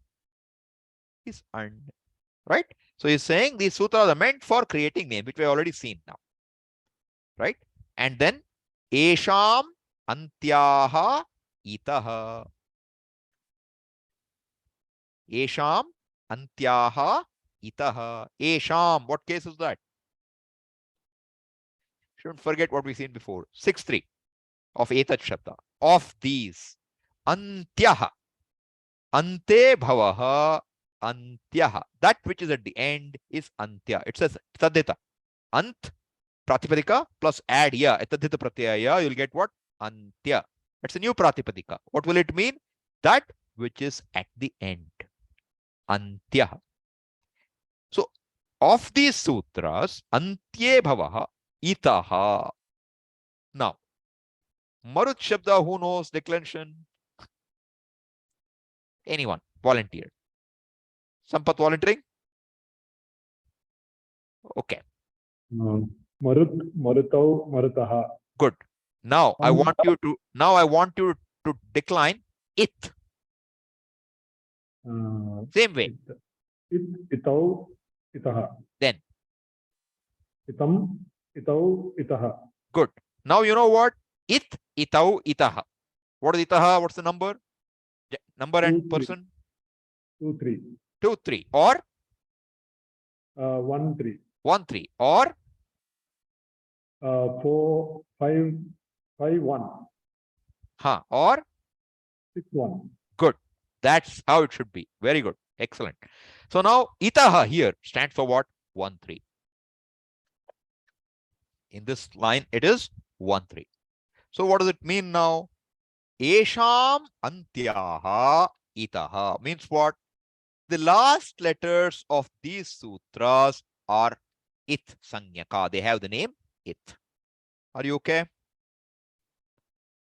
Is an. Right? So he's saying these sutras are meant for creating names, which we have already seen now. Right? And then esham antyaha itaha. Esham antyaha itaha. Esham. What case is that? Shouldn't forget what we've seen before. 6-3 of etat shabda. Of these. Antyaha. Ante bhavaha. Antyaha. That which is at the end is antya. It says tadita. Ant pratipadika plus add ya. Tadita pratyaya. You'll get what? Antya. That's a new pratipadika. What will it mean? That which is at the end. Antyaha. Of these sutras, antye bhavaha itaha. Now, Marut Shabda, who knows declension? Anyone? Volunteer. Sampath volunteering? Okay. Marutau, Marutaha. Good. Now I want you to decline it. Same way. Itau, Itaha. Then. Itam, Itau, Itaha. Good. Now you know what? It, itau, itaha. What is itaha? What's the number? Number and 2, person? 2, 3. 2, 3. Or? 1, 3. 1, 3. Or? 4, 5, 5, 1. Or? 6, 1. Good. That's how it should be. Very good. Excellent. So now itaha here stands for what? 1, 3. In this line, it is 1, 3. So what does it mean now? Esham antyaha itaha means what? The last letters of these sutras are it sanyaka. They have the name it. Are you okay?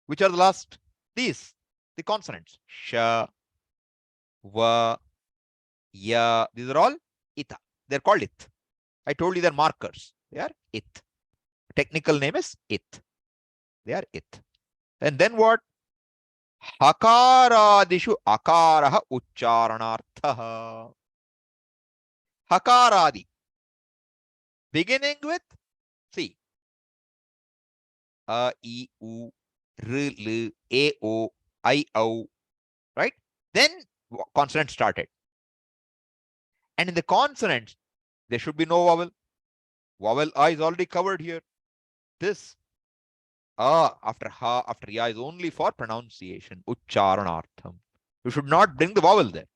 Which are the last? These, the consonants. Sha, va, ya. These are all ita. They're called it. I told you they're markers. They are it. Technical name is it. They are it. And then what? Hakaradishu akaraha ucharanarthaha. Hakaradi. Beginning with, see, a, e, u, r, l, a, o, I, o, right? Then consonant started. And in the consonants, there should be no vowel. Vowel I is already covered here. This after ha, after ya is only for pronunciation. Ucharanartham. You should not bring the vowel there.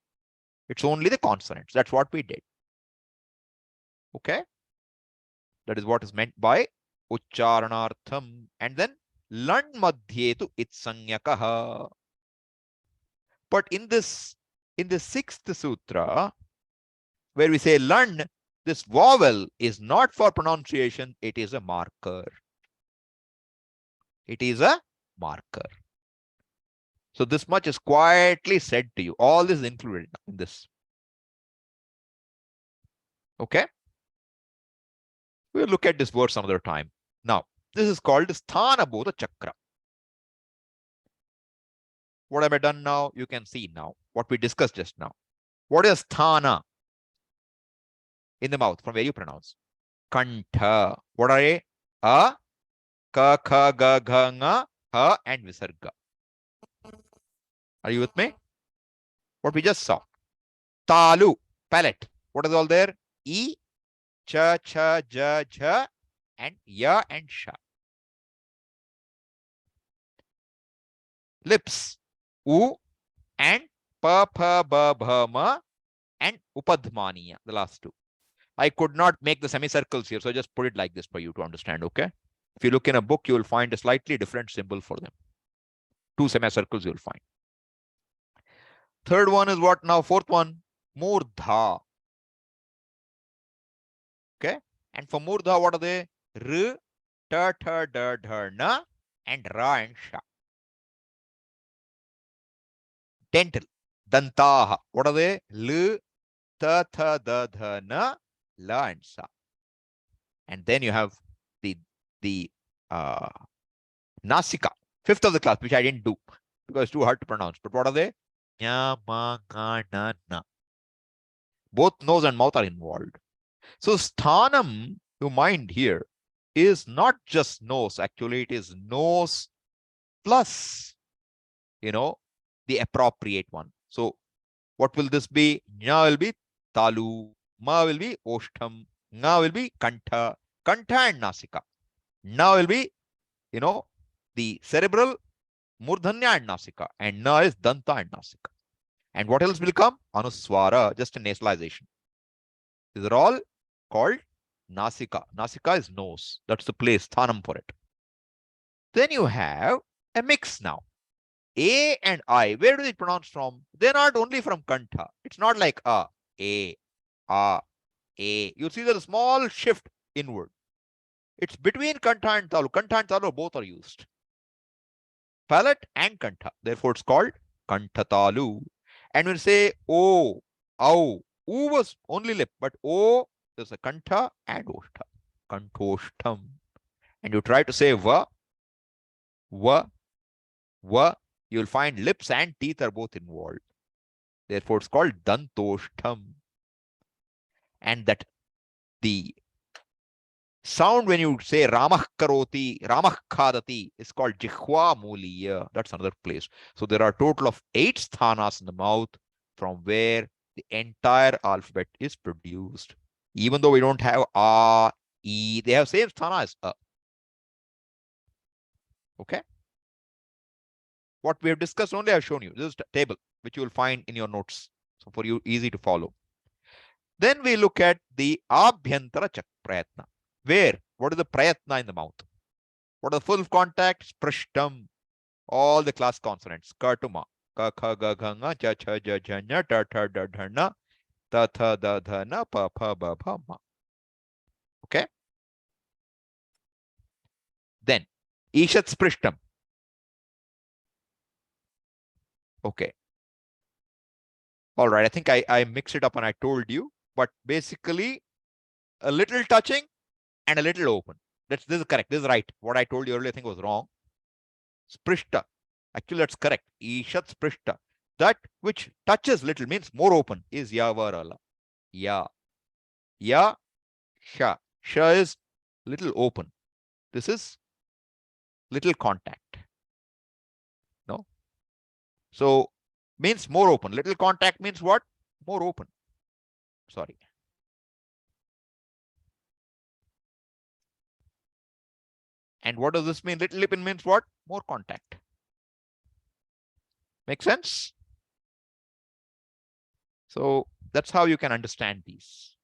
It's only the consonants. That's what we did. Okay? That is what is meant by ucharanartham. And then lan madhyetu itsanyakaha. But in the 6th sutra, where we say lan, this vowel is not for pronunciation, it is a marker. It is a marker. So this much is quietly said to you. All this is included in this. Okay? We'll look at this verse another time. Now, this is called Sthana Bodha Chakra. What have I done now? You can see now what we discussed just now. What is Sthana? In the mouth, from where you pronounce. Kantha. What are they? A, ka, kha, ga, gha, nga, ha, and visarga. Are you with me? What we just saw. Talu, palate. What is all there? E, cha, cha, ja, jha, and ya and sha. Lips. U and pa, pha, ba, bha, ma, and upadhmaniya. The last two. I could not make the semicircles here, so I just put it like this for you to understand, okay? If you look in a book, you will find a slightly different symbol for them. 2 semicircles you will find. Third one is what now? Fourth one, murdha. Okay? And for murdha, what are they? R, ta, tha, da, dha, na, and ra and sha. Dental, dantaha. What are they? L, ta, tha, da, dha, na, la, and sa. And then you have the nasika, 5th of the class, which I didn't do because it's too hard to pronounce. But what are they? Nya, ma, ga, na, na. Both nose and mouth are involved. So sthanam, you mind here, is not just nose. Actually, it is nose plus, the appropriate one. So what will this be? Nya will be talu, ma will be oshtham, nga will be kantha, kantha and nasika. Na will be, the cerebral, murdhanya and nasika, and na is danta and nasika. And what else will come? Anuswara, just a nasalization. These are all called nasika. Nasika is nose. That's the place, sthanam for it. Then you have a mix now. A and I, where do they pronounce from? They're not only from kantha. It's not like a, A. You'll see there's a small shift inward. It's between Kantha and Talu. Kantha and Talu both are used. Palate and Kantha. Therefore, it's called Kantha-talu. And when you say O, Au, U was only lip, but O, there's a Kantha and Oshta. Kantoshtam. And you try to say Va, you'll find lips and teeth are both involved. Therefore, it's called Dantoshtam. And that the sound when you say Ramah karoti, Ramah khadati is called Jihva Muliya. That's another place. So there are a total of 8 sthanas in the mouth from where the entire alphabet is produced. Even though we don't have A, E, they have same sthana as A. Okay. What we have discussed only I have shown you. This is a table which you will find in your notes. So for you, easy to follow. Then we look at the Abhyantara Chak Prayatna. Where? What is the Prayatna in the mouth? What are the full contact? Sprishtam. All the class consonants. Kartuma. Ka, kha, ga, gha, nga, cha, cha, ja, ja, nya, ta, ta, da, dha, na, ta, tha, da, dha, na, pa, pa, ba, pa, ma. Okay. Then, Ishat Sprishtam. Okay. All right. I think I mixed it up and I told you. But basically, a little touching and a little open. This is correct. This is right. What I told you earlier, I think was wrong. Sprishta. Actually, that's correct. Ishat Sprishta. That which touches little means more open is Yavarala. Ya. Ya. Sha. Sha is little open. This is little contact. No. So means more open. Little contact means what? More open. Sorry. And what does this mean? Little lip means what? More contact. Make sense? So that's how you can understand these.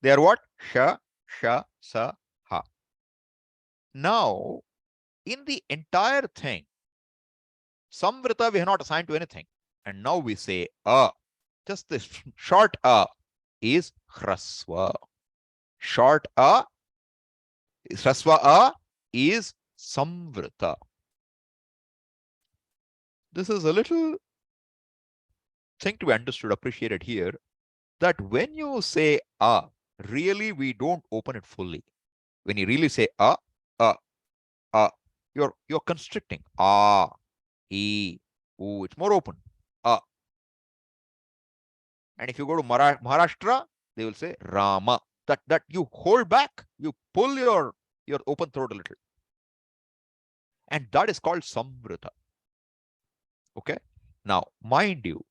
They are what? Sha, sha, sa, ha. Now, in the entire thing, Samvrita we have not assigned to anything. And now we say A. Just this short A is Hraswa. Short A, Hraswa A is Samvrita. This is a little thing to be understood, appreciated here, that when you say A, really we don't open it fully. When you really say A, you're constricting. A, E, U, it's more open. A. And if you go to Maharashtra, they will say Rama. That you hold back, you pull your open throat a little. And that is called Samvrita. Okay. Now, mind you,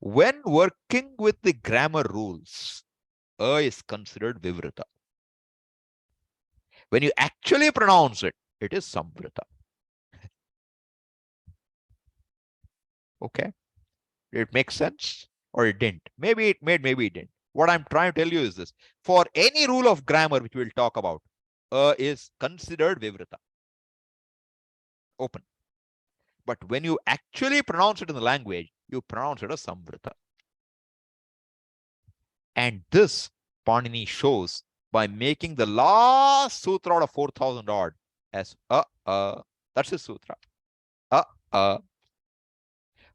when working with the grammar rules, A is considered Vivrita. When you actually pronounce it, it is Samvrita. Okay. Did it make sense? Or it didn't? Maybe it made, maybe it didn't. What I'm trying to tell you is this. For any rule of grammar which we'll talk about, A is considered Vivrita. Open. But when you actually pronounce it in the language, you pronounce it as Samvrita. And this Panini shows by making the last sutra out of 4,000 odd as That's his sutra.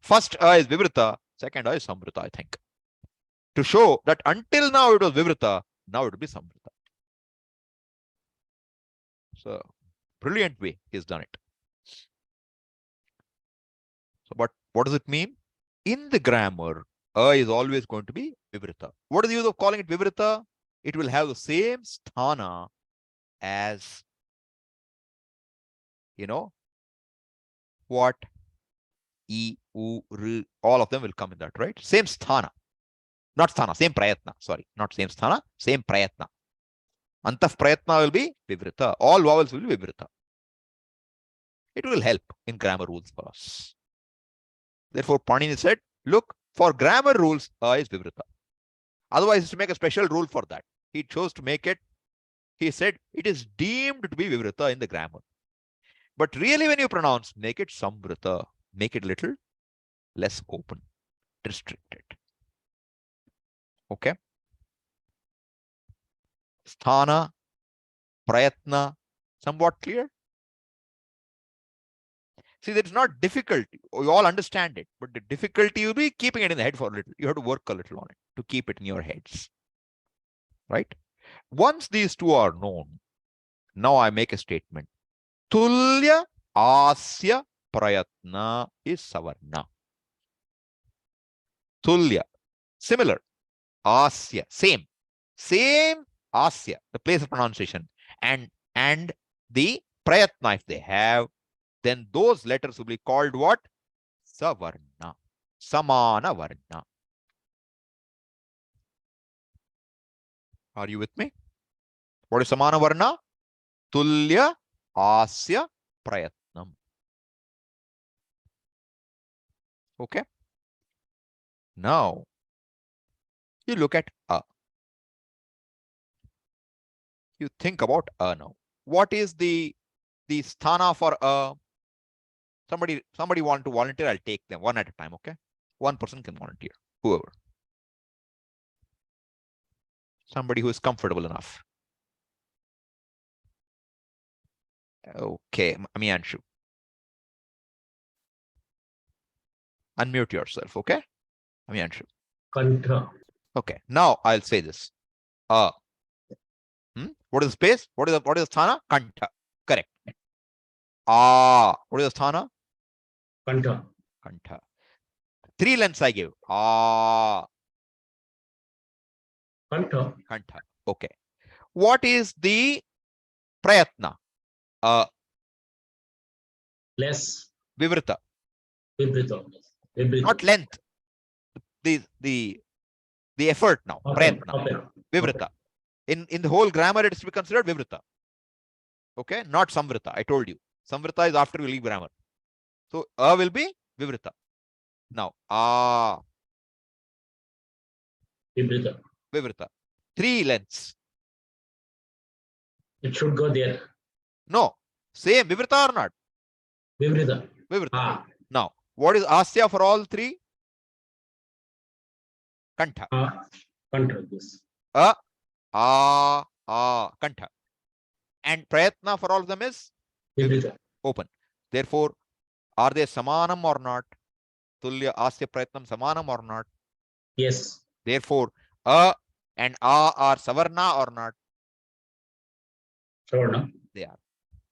First A is Vivrita, second A is Samvrita, I think. To show that until now it was Vivrita, now it will be Samvrita. So, brilliant way he's done it. So, but what does it mean? In the grammar, A is always going to be Vivrita. What is the use of calling it Vivrita? It will have the same sthana as, what? E, U, R, all of them will come in that, right? Same sthana. Not sthana, same prayatna. Sorry, not same sthana, same prayatna. Antaf prayatna will be Vivrita. All vowels will be Vivrita. It will help in grammar rules for us. Therefore, Panini said, look, for grammar rules, A is Vivrita. Otherwise, to make a special rule for that, he chose to make it, he said, it is deemed to be Vivrita in the grammar. But really, when you pronounce, make it Samvrita. Make it little less open. restricted. Okay. Sthana, prayatna, somewhat clear? See, that's not difficult. You all understand it, but the difficulty will be keeping it in the head for a little. You have to work a little on it to keep it in your heads. Right? Once these two are known, now I make a statement. Tulya asya prayatna is savarna. Tulya, similar. Asya, same. Same asya, the place of pronunciation. And the prayatna, if they have, then those letters will be called what? Savarna. Samana varna. Are you with me? What is samana varna? Tulya asya prayatnam. Okay. Now, you look at a. You think about a now. What is the sthana for a? Somebody want to volunteer? I'll take them one at a time. Okay. One person can volunteer. Whoever. Somebody who is comfortable enough. Okay, Amianshu. Unmute yourself, okay? Amianshu. Kantha. Okay, now I'll say this. What is the space? What is the sthana? Kantha. Correct. What is the sthana? Kantha. Kantha. 3 lengths I give. Kantha. Kantha. Okay. What is the prayatna? Less. Vivrita. Vibrita. Not length. The effort now. Prayatna. Okay. Vivrita. In the whole grammar, it is to be considered vivrita. Okay, not samvrita. I told you. Samvrita is after you leave grammar. So will be vivrita. Now, Vibrita. Vivrita. 3 lengths. It should go there. No. Same. Vivrita or not? Vibrita. Vivrita. Now, what is asya for all 3? Kantha. Kantha. Yes. Kantha. And prayatna for all of them is Vibrita. Open. Therefore, are they samanam or not? Tulya asya prayatnam samanam or not? Yes. Therefore, and are savarna or not? Savarna. They are.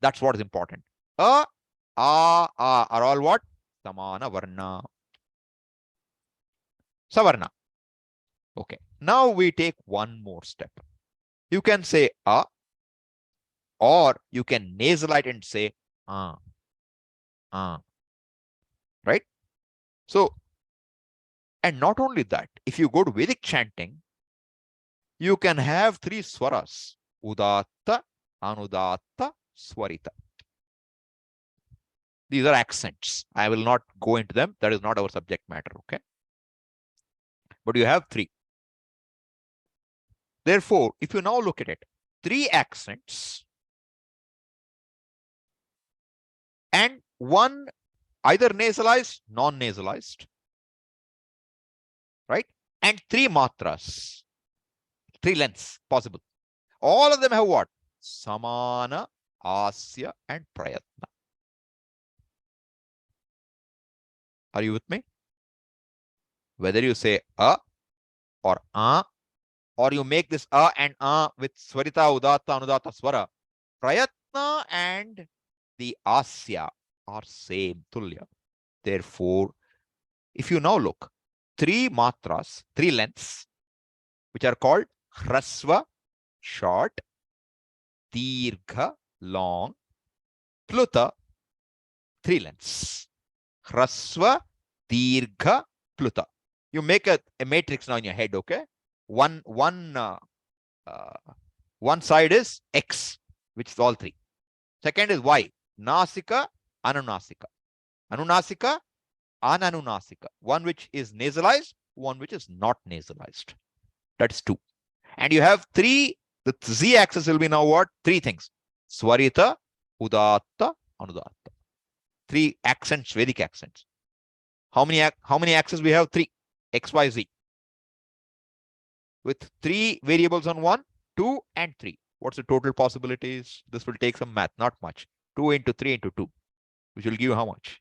That's what is important. Are all what? Samana varna. Savarna. Okay. Now we take one more step. You can say or you can nasalite and say right? So, and not only that, if you go to Vedic chanting, you can have 3 swaras. Udatta, Anudatta, Swarita. These are accents. I will not go into them. That is not our subject matter, okay? But you have 3. Therefore, if you now look at it, 3 accents and 1 either nasalized, non-nasalized, right? And 3 matras, 3 lengths possible. All of them have what? Samana, asya, and prayatna. Are you with me? Whether you say or you make this and with swarita, udatta, anudatta, swara, prayatna and the asya are same, tulya. Therefore, if you now look, 3 matras, 3 lengths, which are called hrasva, short, dirgha, long, pluta, 3 lengths. Hrasva, dirgha, pluta. You make a matrix now in your head, okay? One side is X, which is all 3. Second is Y, nasika, anunasika. Anunasika, ananunasika. One which is nasalized, one which is not nasalized. That's 2. And you have 3, the Z axis will be now what? 3 things. Swarita, udatta, anudatta. 3 accents, Vedic accents. How many axes we have? 3. XYZ with 3 variables on 1, 2, and 3. What's the total possibilities? This will take some math, not much. 2 into 3 into 2, which will give you how much?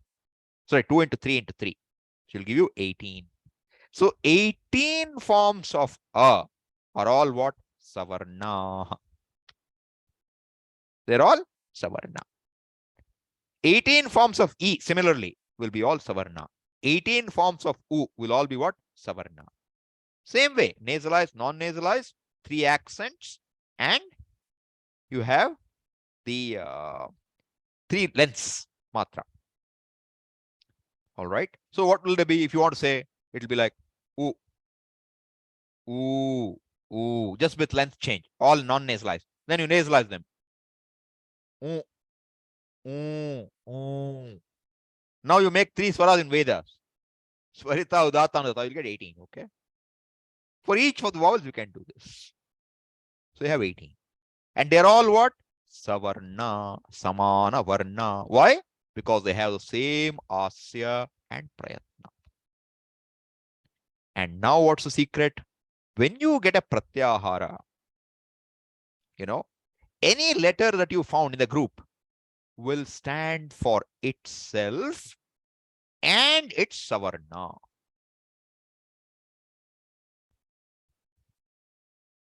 Sorry, 2 into 3 into 3, which will give you 18. So 18 forms of A are all what? Savarna. They're all Savarna. 18 forms of E, similarly, will be all Savarna. 18 forms of U will all be what? Savarna. Same way, nasalized, non-nasalized, 3 accents, and you have the 3 lengths, matra. All right. So what will they be? If you want to say, it will be like U, ooh, ooh, just with length change, all non-nasalized. Then you nasalize them. Ooh, ooh, ooh. Now you make 3 swaras in Vedas. Swarita, Udata, Anudata, you'll get 18, okay? For each of the vowels, you can do this. So you have 18. And they're all what? Savarna, Samana, Varna. Why? Because they have the same Asya and Prayatna. And now what's the secret? When you get a pratyahara, you know, any letter that you found in the group will stand for itself and its Savarna.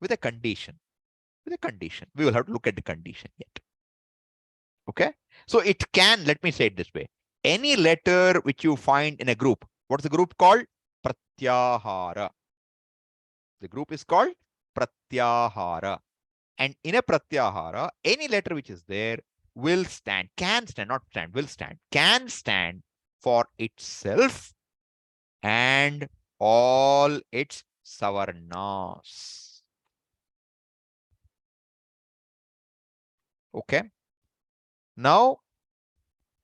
With a condition. With a condition. We will have to look at the condition yet. Okay. So it can, let me say it this way. Any letter which you find in a group, what's the group called? Pratyahara. The group is called Pratyahara. And in a Pratyahara, any letter which is there will stand, can stand, not stand, will stand, can stand for itself and all its Savarnas. Okay. Now,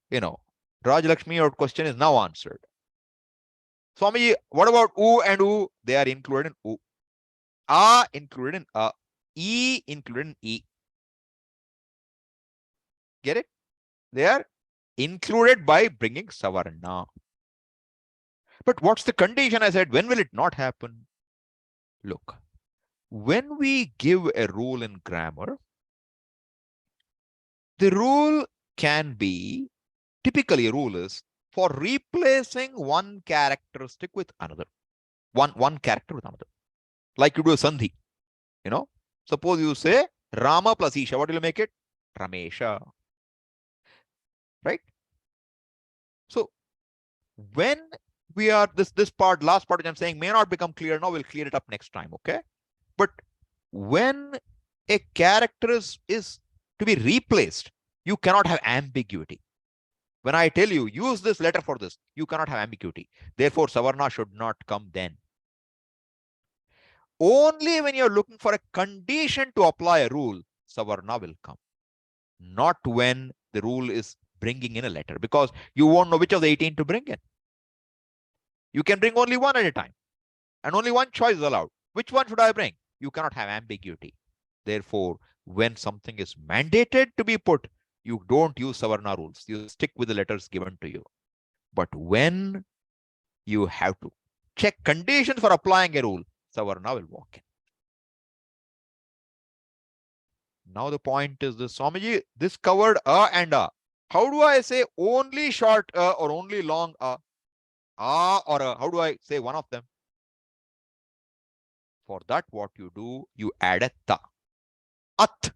you know, Rajalakshmi, your question is now answered. Swamiji, what about U and U? They are included in U. A included in A. E included in E. Get it? They are included by bringing Savarna. But what's the condition? I said, when will it not happen? Look, when we give a rule in grammar, the rule can be, typically a rule is for replacing one characteristic with another. One character with another. Like you do a sandhi. You know, suppose you say Rama plus Isha. What will you make it? Ramesha. Right? So when we are this part, last part which I'm saying may not become clear now, we'll clear it up next time. Okay. But when a character is to be replaced, you cannot have ambiguity. When I tell you, use this letter for this, you cannot have ambiguity. Therefore, Savarna should not come then. Only when you're looking for a condition to apply a rule, Savarna will come. Not when the rule is bringing in a letter, because you won't know which of the 18 to bring in. You can bring only one at a time, and only one choice is allowed. Which one should I bring? You cannot have ambiguity. Therefore, when something is mandated to be put, you don't use Savarna rules. You stick with the letters given to you. But when you have to check conditions for applying a rule, Savarna will walk in. Now the point is this, Swamiji, this covered A and A. How do I say only short A or only long A? A or A, how do I say one of them? For that, what you do, you add a ta. At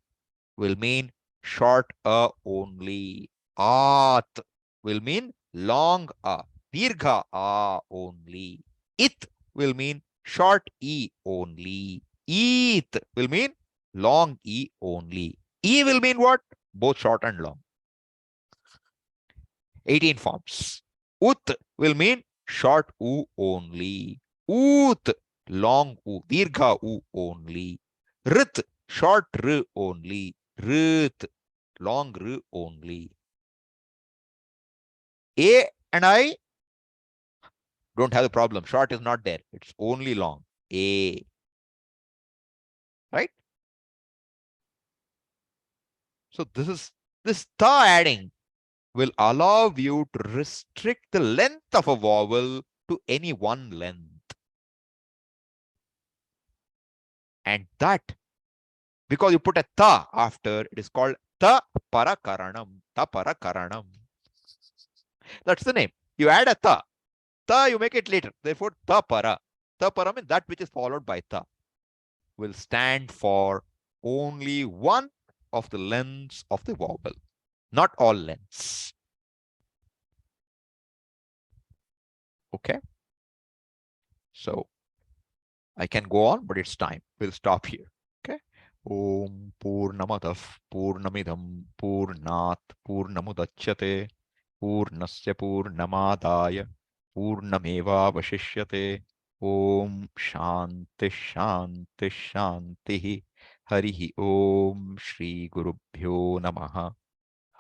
will mean short A only. At will mean long A. Dirgha A only. It will mean short E only. It will mean long E only. E will mean what? Both short and long. 18 forms. Ut will mean short U only. Ut, long U. Dirgha U only. Rit, short R only. Rit, long R only. A and I don't have the problem. Short is not there. It's only long. A. Right? So this ta adding will allow you to restrict the length of a vowel to any one length. And that, because you put a ta after, it is called tपर-करणम. Tपर-करणम. That's the name. You add a ta. Ta, you make it later. Therefore, tapara. Tapara means that which is followed by ta will stand for only one of the lengths of the vowel, not all lengths. Okay. So I can go on, but it's time. We'll stop here. Okay. Om Purnamadav Purnamidam Purnat Purnamudachyate Purnasya Purnamadaya Purnameva Vashishyate. Om Shanti Shanti Shanti. Harihi Om Shri Gurubhyo Namaha.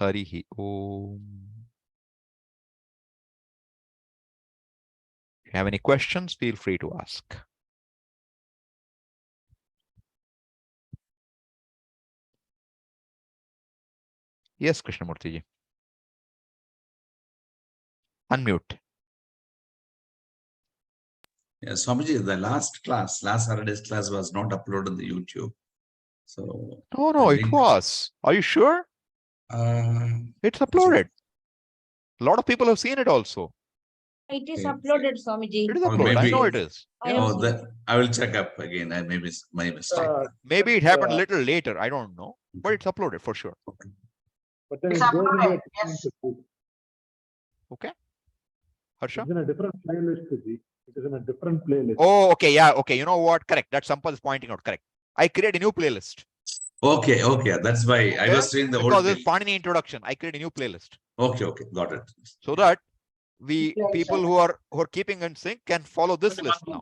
Harihi Om. If you have any questions, feel free to ask. Yes, Krishnamurti ji. Unmute. Yeah, Swamiji, the last Saturday's class was not uploaded on the YouTube. So No, it was. Are you sure? It's uploaded. A lot of people have seen it also. It is Okay. uploaded, Swamiji. It is Or uploaded. I maybe- know it is. I Yeah. have seen. I will check up again. I maybe it's my mistake. Maybe it happened a little later. I don't know. But it's uploaded for sure. But then It's it goes in uploaded, a yes. Okay. Harsha? It's in a different playlist, Ji. It is in a different playlist. Oh, okay. Yeah. Okay. You know what? Correct. That Sampath is pointing out. Correct. I create a new playlist. Okay, that's why I was seeing the old. Because this Panini introduction, I create a new playlist. Okay, got it. So that we people who are keeping in sync can follow this list now.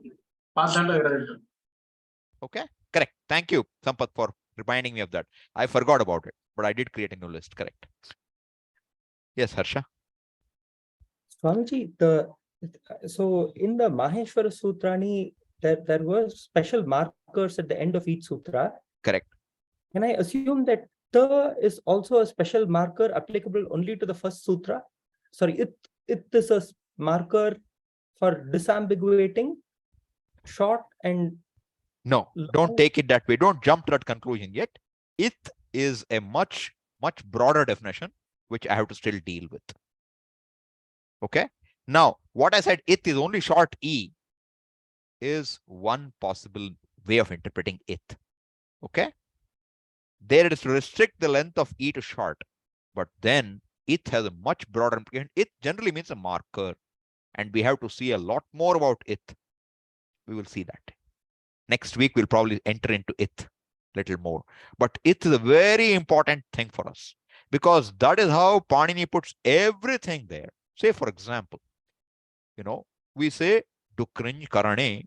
Okay. Correct. Thank you, Sampath, for reminding me of that. I forgot about it, but I did create a new list. Correct. Yes, Harsha. Swamiji, so in the Mahesvara Sutrani, there were special markers at the end of each sutra. Correct. Can I assume that ta is also a special marker applicable only to the first sutra? Sorry, it is a marker for disambiguating short and No, don't take it that way. Don't jump to that conclusion yet. It is a much broader definition, which I have to still deal with. Okay. Now, what I said, it is only short e, is one possible way of interpreting it. Okay. There it is to restrict the length of e to short, but then it has a much broader implication. It generally means a marker, and we have to see a lot more about it. We will see that. Next week, we'll probably enter into it a little more. But it is a very important thing for us because that is how Panini puts everything there. Say, for example, we say pratyaharas,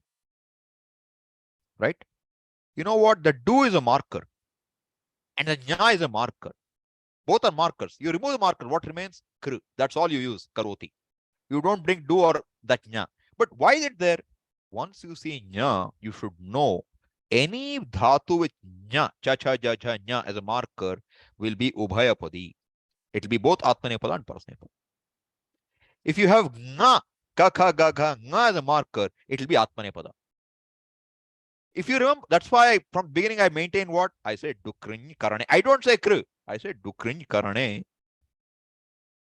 right? You know what? The do is a marker and the nya is a marker. Both are markers. You remove the marker, what remains? Kr. That's all you use, karoti. You don't bring do or that nya. But why is it there? Once you see nya, you should know any dhatu with nya, cha, cha, ja, cha, nya as a marker will be ubhayapadi. It will be both atmanepada and parasnepada. If you have nga, ka, kha, ga, gha, nga as a marker, it will be atmanepada. If you remember, that's why from beginning I maintain what? I said dukriñ karane. I don't say kr. I said dukriñ karane.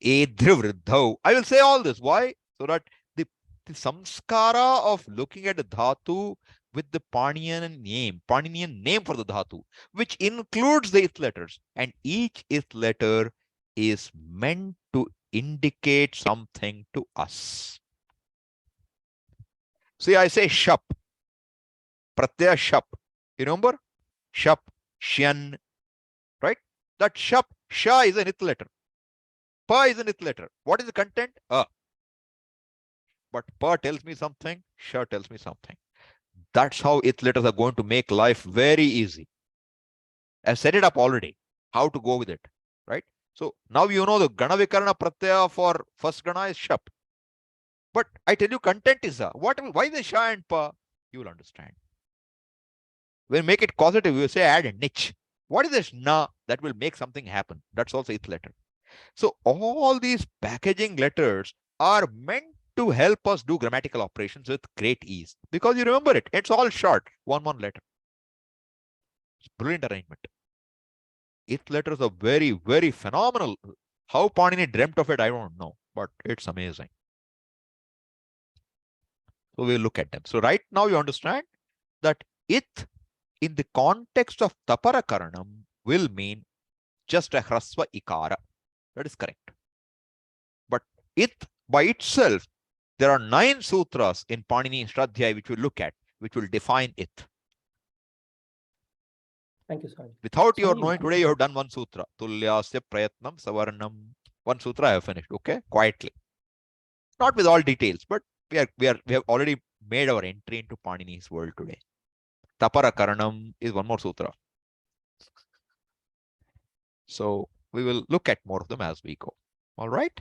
Edhrivriddhau. I will say all this. Why? So that the samskara of looking at the dhatu with the Paninian name for the dhatu, which includes the ith letters, and each ith letter is meant to indicate something to us. See, I say shap, pratyah shap. You remember? Shap, shyan, right? That shap, sha is an ith letter. Pa is an ith letter. What is the content? But pa tells me something, sha tells me something. That's how ith letters are going to make life very easy. I've set it up already, how to go with it, right? So now you know the gana vikarana pratyaya for first gana is shap. But I tell you content is why the sha and pa? You will understand. When make it causative, you say add a niche. What is this na that will make something happen? That's also ith letter. So all these packaging letters are meant to help us do grammatical operations with great ease. Because you remember it, it's all short, one letter. It's brilliant arrangement. Ith letters are very, very phenomenal. How Panini dreamt of it, I don't know, but it's amazing. So we'll look at them. So right now you understand that ith in the context of tपर-करणम will mean just a hrasva ikara. That is correct. But ith by itself, there are 9 sutras in Panini Shradhyay which we'll look at, which will define ith. Thank you, Swami. Without your Swami, knowing, today you have done one sutra. Tulyasya prayatnam savarnam. One sutra I have finished, okay? Quietly. Not with all details, but we have already made our entry into Panini's world today. Tपर-करणम is one more sutra. So we will look at more of them as we go. All right?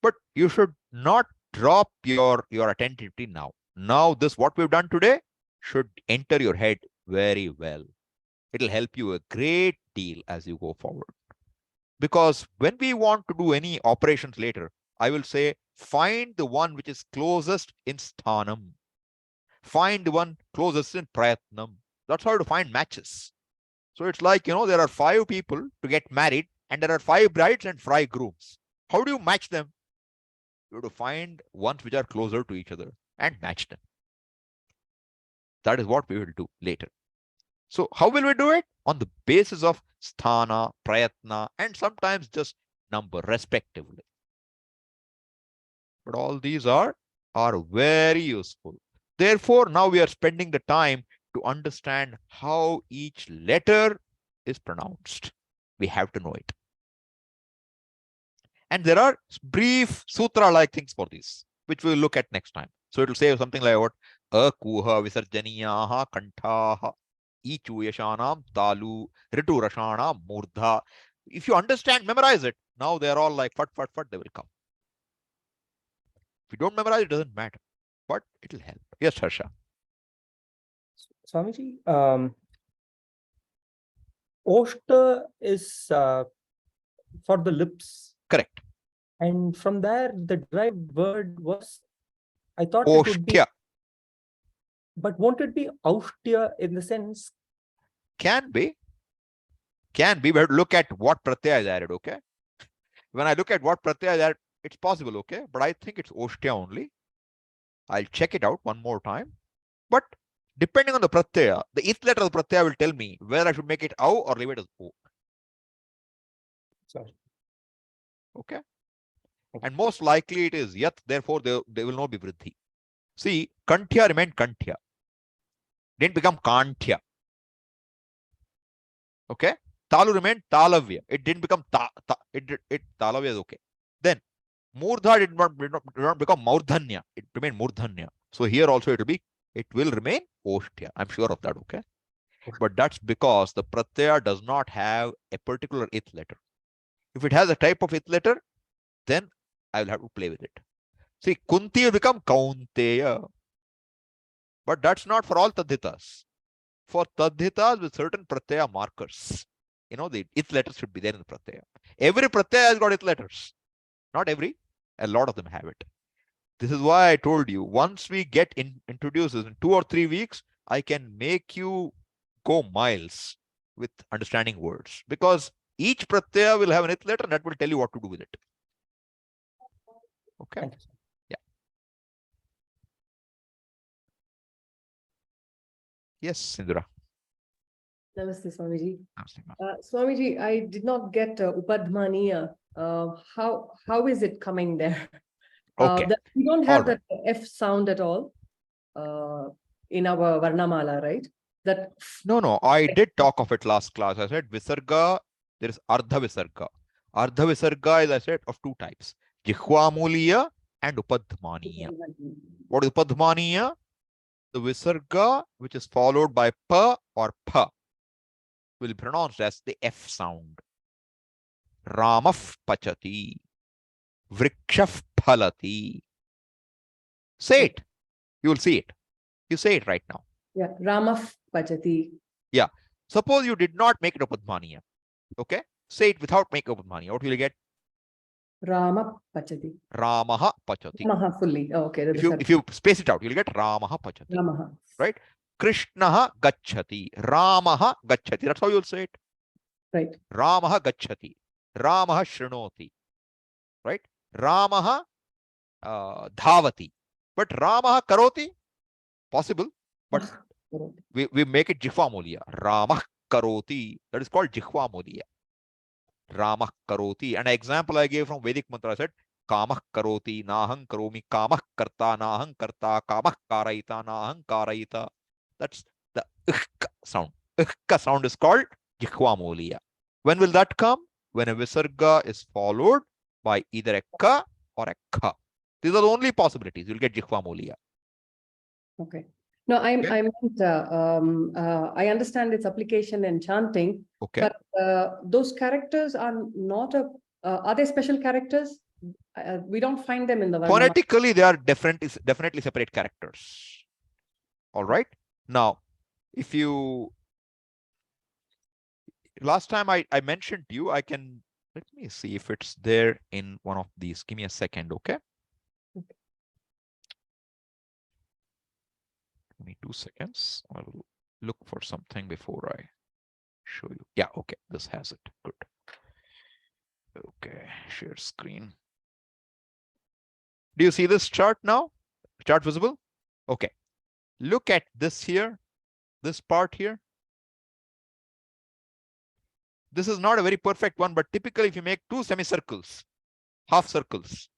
But you should not drop your attentivity now. Now this, what we've done today, should enter your head very well. It'll help you a great deal as you go forward. Because when we want to do any operations later, I will say, find the one which is closest in sthanam. Find the one closest in prayatnam. That's how to find matches. So it's like, there are 5 people to get married and there are 5 brides and 5 grooms. How do you match them? You have to find ones which are closer to each other and match them. That is what we will do later. So how will we do it? On the basis of sthana, prayatna, and sometimes just number respectively. But all these are very useful. Therefore, now we are spending the time to understand how each letter is pronounced. We have to know it. And there are brief sutra-like things for these, which we will look at next time. So it will say something like what? Akuha visarjaniyaha kanthaha ichu yashanam talu ritu rashanam murdha. If you understand, memorize it. Now they are all like fat, they will come. If you don't memorize, it doesn't matter. But it will help. Yes, Harsha. Swamiji, Oshta is for the lips. Correct. And from there, the derived word was, I thought it would be. Oshtya. But won't it be Aushtya in the sense? Can be. Can be, but look at what pratyaya is added, okay? When I look at what pratyaya is added, it's possible, okay? But I think it's Oshtya only. I'll check it out one more time. But depending on the pratyaya, the ith letter of the pratyaya will tell me whether I should make it au or leave it as o. Sorry. Okay. And most likely it is yat, therefore they will not be vriddhi. See, kantya remained kantya. Didn't become kantya. Okay. Talu remained talavya. It didn't become talavya is okay. Then murdha did not become murdhanya. It remained murdhanya. So here also it will remain oshtya. I'm sure of that, okay? But that's because the pratyaya does not have a particular ith letter. If it has a type of ith letter, then I will have to play with it. See, Kunti will become Kaunteya. But that's not for all tadhitas. For tadhitas with certain pratyaya markers, the ith letters should be there in the pratyaya. Every pratyaya has got ith letters. Not every, a lot of them have it. This is why I told you, once we get introduced in 2 or 3 weeks, I can make you go miles with understanding words. Because each pratyaya will have an ith letter and that will tell you what to do with it. Okay. Thank you, sir. Yeah. Yes, Indra. Namaste, Swamiji. Namaste, ma'am. Swamiji, I did not get Upadhmaniya. How is it coming there? Okay. We don't have All right. that F sound at all in our Varnamala, right? That No, I did talk of it last class. I said Visarga, there is Ardha Visarga. Ardha Visarga is, I said, of 2 types. Jihvamuliya and Upadhmaniya. What is Upadhmaniya? The Visarga, which is followed by Pa or Pa, will be pronounced as the F sound. Ramaf Pachati. Vrikshaf Phalati. Say it. You will see it. You say it right now. yeah, Ramaf Pachati. Yeah. Suppose you did not make it Upadhmaniya. Okay. Say it without making Upadhmaniya. What will you get? Rama Pachati. Ramaha Pachati. Ramaha fully. Oh, okay. If you space it out, you'll get Ramaha Pachati. Ramaha. Right? Krishnaha gacchati, Ramaha gacchati. That's how you'll say it. Right. Ramaha gacchati, Ramaha shrinoti. Right? Ramaha dhavati. But Ramaha karoti, possible, but we make it jihva mulya. Ramah karoti. That is called jihva mulya. Ramah karoti. And an example I gave from Vedic mantra, I said, Kamah karoti, nahang karomi, kamah karta, nahang karta, kamah karayita, nahang karayita. That's the sound. Sound is called jihva mulya. When will that come? When a visarga is followed by either a ka or a kha. These are the only possibilities. You'll get jihva mulya. Okay. No, I Okay. meant, I understand its application in chanting, Okay. but those characters are not are they special characters? We don't find them in the Varnamala. Phonetically, they are definitely separate characters. All right. Now, if you last time I mentioned to you, I can let me see if it's there in one of these. Give me a second, okay? Give me 2 seconds. I'll look for something before I show you. Yeah, okay. This has it. Good. Okay, share screen. Do you see this chart now? Chart visible? Okay. Look at this here, this part here. This is not a very perfect one, but typically if you make 2 semicircles, half circles,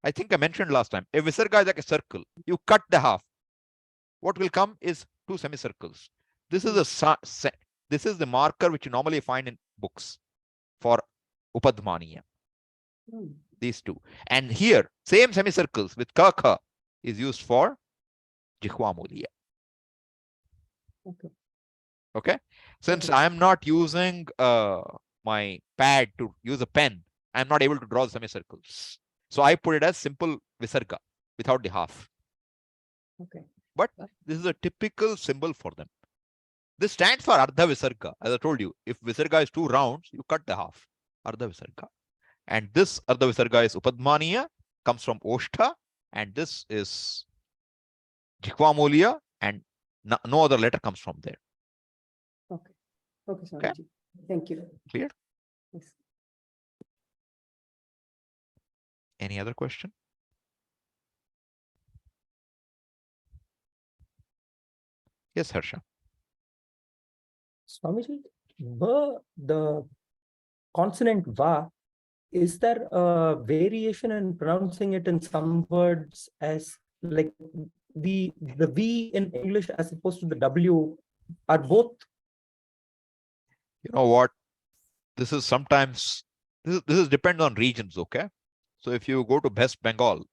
I think I mentioned last time, a visarga is like a circle. You cut the half. What will come is 2 semicircles. This is the marker which you normally find in books for upadmaniya. These 2. And here, same semicircles with ka kha is used for jihva mulya. Okay. Okay. Since I am not using my pad to use a pen, I am not able to draw the semicircles. So I put it as simple visarga without the half. Okay. But this is a typical symbol for them. This stands for ardha visarga. As I told you, if visarga is 2 rounds, you cut the half. Ardha visarga. And this ardha visarga is upadmaniya, comes from oshtha, and this is jihva mulya, and no other letter comes from there. Okay. Okay, Swamiji. Thank you. Clear? Yes. Any other question? Yes, Harsha. Swamiji, the consonant va, is there a variation in pronouncing it in some words as like the V in English as opposed to the W are both? You know what? This is sometimes, this is depends on regions, okay? So if you go to West Bengal,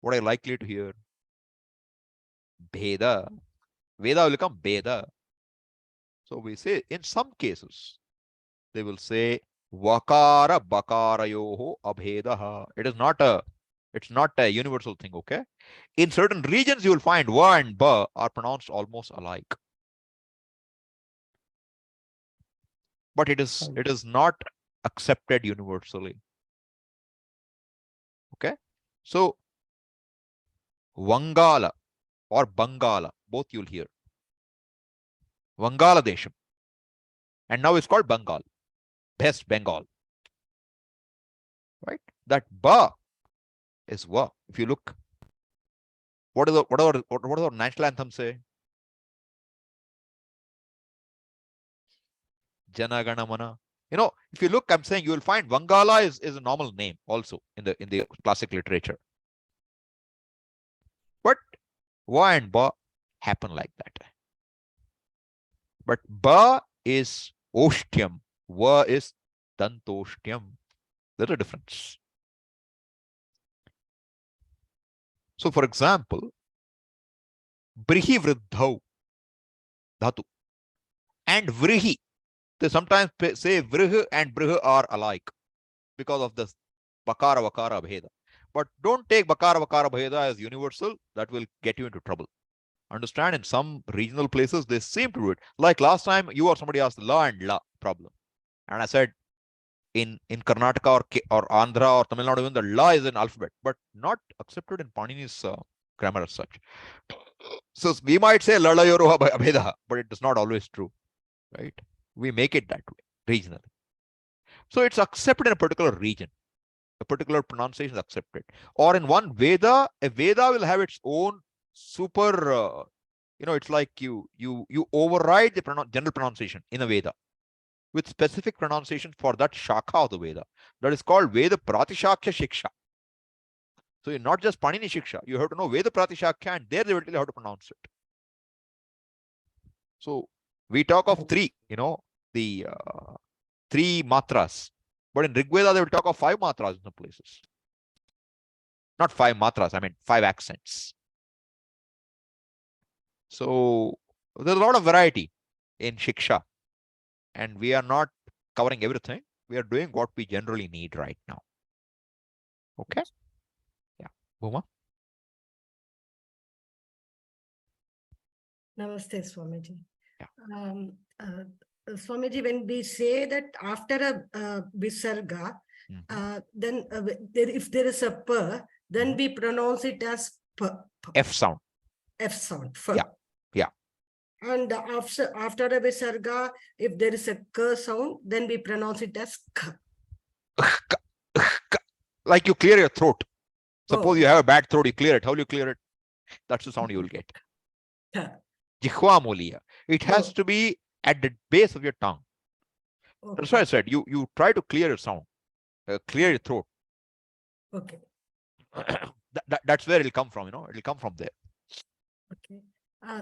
what are you likely to hear? Bheda. Veda will become Beda. So we say in some cases, they will say Vakara Bakarayoho Abhedaha. It's not a universal thing, okay? In certain regions, you will find Va and Ba are pronounced almost alike. But it is not accepted universally. Okay? So Vangala or Bangala, both you'll hear. Vangala Desham. And now it's called Bengal. West Bengal. Right? That Ba is Va. If you look, what does our national anthem say? Jana Gana Mana. You know, if you look, I'm saying you will find Vangala is a normal name also in the classic literature. But Va and Ba happen like that. But Ba is Oshtyam. Va is Dantoshyam. There's a difference. So, for example, Brihi Vriddhau Dhatu and Vrihi. They sometimes say Vrih and Brih are alike because of this Bakara Vakara Bheda. But don't take Bakara Vakara Bheda as universal. That will get you into trouble. Understand? In some regional places, they seem to do it. Like last time, you or somebody asked La and La problem. And I said, in Karnataka or Andhra or Tamil Nadu, even the La is an alphabet, but not accepted in Panini's grammar as such. So we might say Lala Yoruba Abheda, but it is not always true, right? We make it that way, regionally. So it's accepted in a particular region. A particular pronunciation is accepted. Or in one Veda, a Veda will have its own super, it's like you override the general pronunciation in a Veda with specific pronunciation for that Shakha of the Veda. That is called Veda Pratishakya Shiksha. So you're not just Panini Shiksha, you have to know Veda Pratishakya, and there they will tell you how to pronounce it. So we talk of three, the 3 matras. But in Rigveda, they will talk of 5 matras in some places. Not 5 matras, I mean 5 accents. So there's a lot of variety in Shiksha. And we are not covering everything. We are doing what we generally need right now. Okay? Yeah. Bhuma? Namaste, Swamiji. Yeah. Swamiji, when we say that after a visarga, then if there is a p, then we pronounce it as p. F sound. F sound. F. Yeah. Yeah. And after a visarga, if there is a k sound, then we pronounce it as k. Like you clear your throat. Suppose you have a bad throat, you clear it. How do you clear it? That's the sound you will get. Jihva Muliya. It has to be at the base of your tongue. That's why I said you try to clear your sound, clear your throat. Okay. That's where it'll come from, it'll come from there. Okay.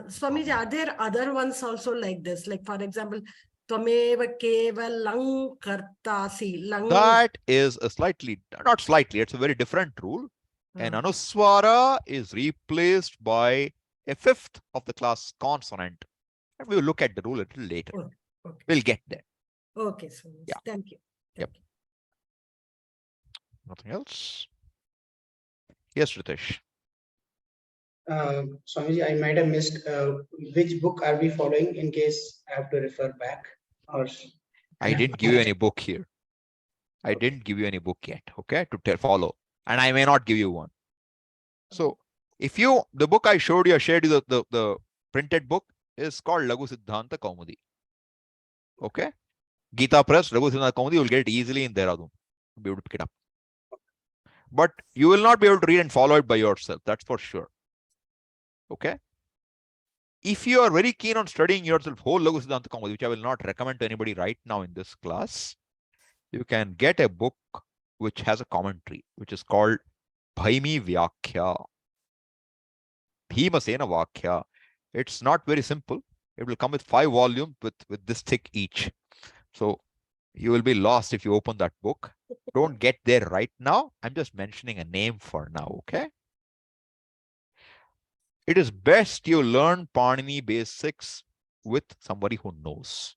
Swamiji, are there other ones also like this? Like, for example, Tvameva kevalang kartasi. That is a not slightly, it's a very different rule. An Anuswara is replaced by a 5th of the class consonant. And we will look at the rule a little later. Okay. We'll get there. Okay, Swamiji. Yeah. Thank you. Yep. Nothing else? Yes, Ritesh. Swamiji, I might have missed which book are we following in case I have to refer back? Or I didn't give you any book here. I didn't give you any book yet, okay, to follow. And I may not give you one. So if the book I showed you, I shared you the printed book is called Laghu Siddhanta Kaumudi. Okay? Gita Press, Laghu Siddhanta Kaumudi, you will get it easily in Dehradun. You'll be able to pick it up. But you will not be able to read and follow it by yourself. That's for sure. Okay? If you are very keen on studying yourself whole Laghu Siddhanta Kaumudi, which I will not recommend to anybody right now in this class, you can get a book which has a commentary, which is called Bhaimi Vyakhya. Bhimasena Vakhya. It's not very simple. It will come with 5 volumes with this thick each. So you will be lost if you open that book. Don't get there right now. I'm just mentioning a name for now, okay? It is best you learn Panini basics with somebody who knows.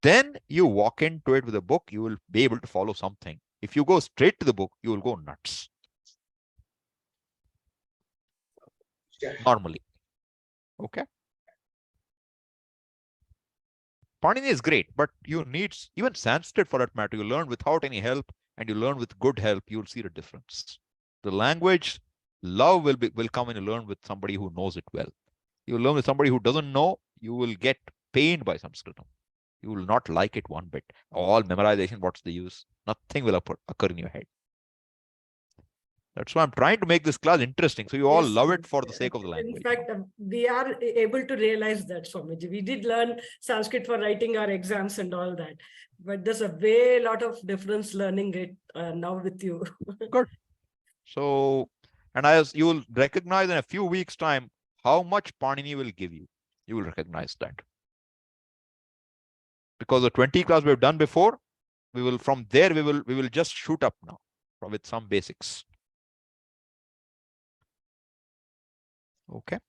Then you walk into it with a book, you will be able to follow something. If you go straight to the book, you will go nuts. Normally. Okay. Panini is great, but you need even Sanskrit for that matter. You learn without any help and you learn with good help, you'll see the difference. The language love will come when you learn with somebody who knows it well. You learn with somebody who doesn't know, you will get pained by Sanskritam. You will not like it one bit. All memorization, what's the use? Nothing will occur in your head. That's why I'm trying to make this class interesting. So you all love it for the sake of the language. In fact, we are able to realize that, Swamiji. We did learn Sanskrit for writing our exams and all that. But there's a lot of difference learning it now with you. Good. So, and as you will recognize in a few weeks' time, how much Panini will give you. You will recognize that. Because the 20 class we've done before, we will just shoot up now with some basics. Okay.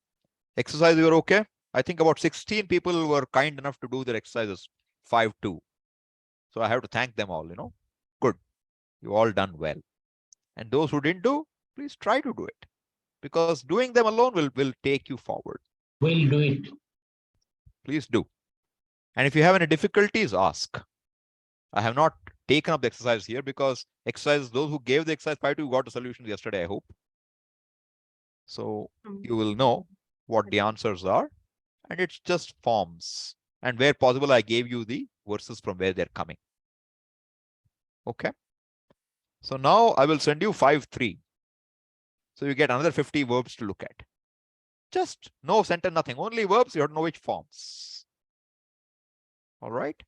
Exercise, you are okay? I think about 16 people were kind enough to do their exercises 5-2. So I have to thank them all, Good. You all done well. And those who didn't do, please try to do it. Because doing them alone will take you forward. We'll do it. Please do. And if you have any difficulties, ask. I have not taken up the exercise here because exercises, those who gave the exercise 5-2 got the solutions yesterday, I hope. So you will know what the answers are, and it's just forms. And where possible, I gave you the verses from where they're coming. Okay. So now I will send you 5-3. So you get another 50 verbs to look at. Just no sentence, nothing, only verbs. You have to know which forms. All right.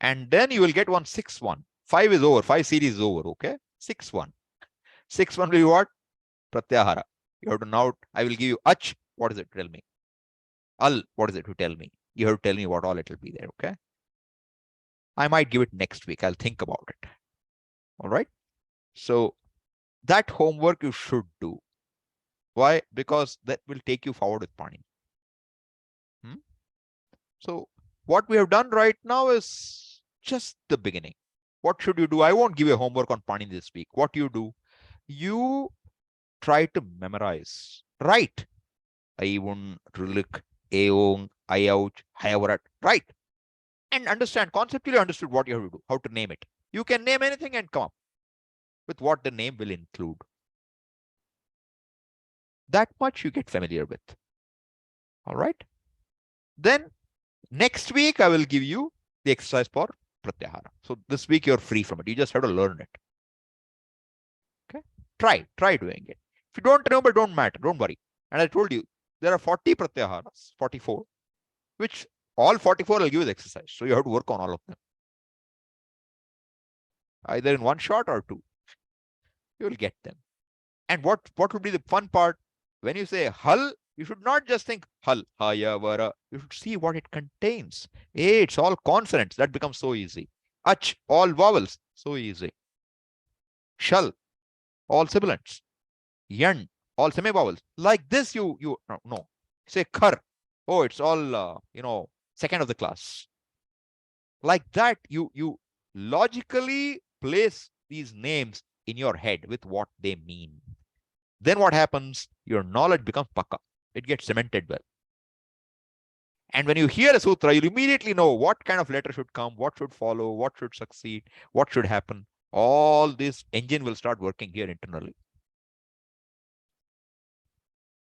And then you will get 6-1. 5 is over. 5 series is over. Okay. 6-1. 6-1 will be what? Pratyahara. You have to now, I will give you ach. What is it? Tell me. Al. What is it? You tell me. You have to tell me what all it will be there. Okay. I might give it next week. I'll think about it. All right. So that homework you should do. Why? Because that will take you forward with Panini. So what we have done right now is just the beginning. What should you do? I won't give you homework on Panini this week. What you do? You try to memorize. Write. Aivun, Rulik, Aong, Ayouch, Hayavarat. Right. And understand, conceptually understood what you have to do, how to name it. You can name anything and come up with what the name will include. That much you get familiar with. All right. Then next week, I will give you the exercise for pratyahara. So this week you're free from it. You just have to learn it. Okay. Try doing it. If you don't remember, don't matter. Don't worry. And I told you, there are 40 pratyaharas, 44, which all 44 will give you the exercise. So you have to work on all of them. Either in one shot or two. You will get them. And what would be the fun part? When you say hal, you should not just think hal, hayavara. You should see what it contains. A, it's all consonants. That becomes so easy. Ach, all vowels. So easy. Shal, all sibilants. Yan, all semivowels. Like this, no. Say khar. Oh, it's all, second of the class. Like that, you logically place these names in your head with what they mean. Then what happens? Your knowledge becomes pakka. It gets cemented well. And when you hear a sutra, you immediately know what kind of letter should come, what should follow, what should succeed, what should happen. All this engine will start working here internally.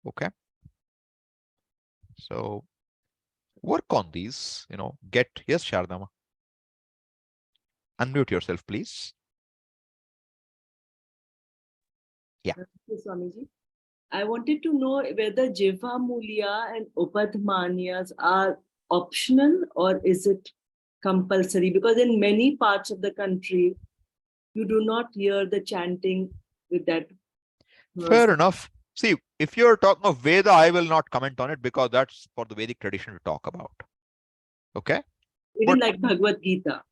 Okay. So work on these, yes, Shardama. Unmute yourself, please. Yeah. Swamiji. I wanted to know whether Jiva Mulya and Upadmanyas are optional or is it compulsory? Because in many parts of the country, you do not hear the chanting with that. Fair enough. See, if you're talking of Veda, I will not comment on it because that's for the Vedic tradition to talk about. Okay? Even like Bhagavad Gita.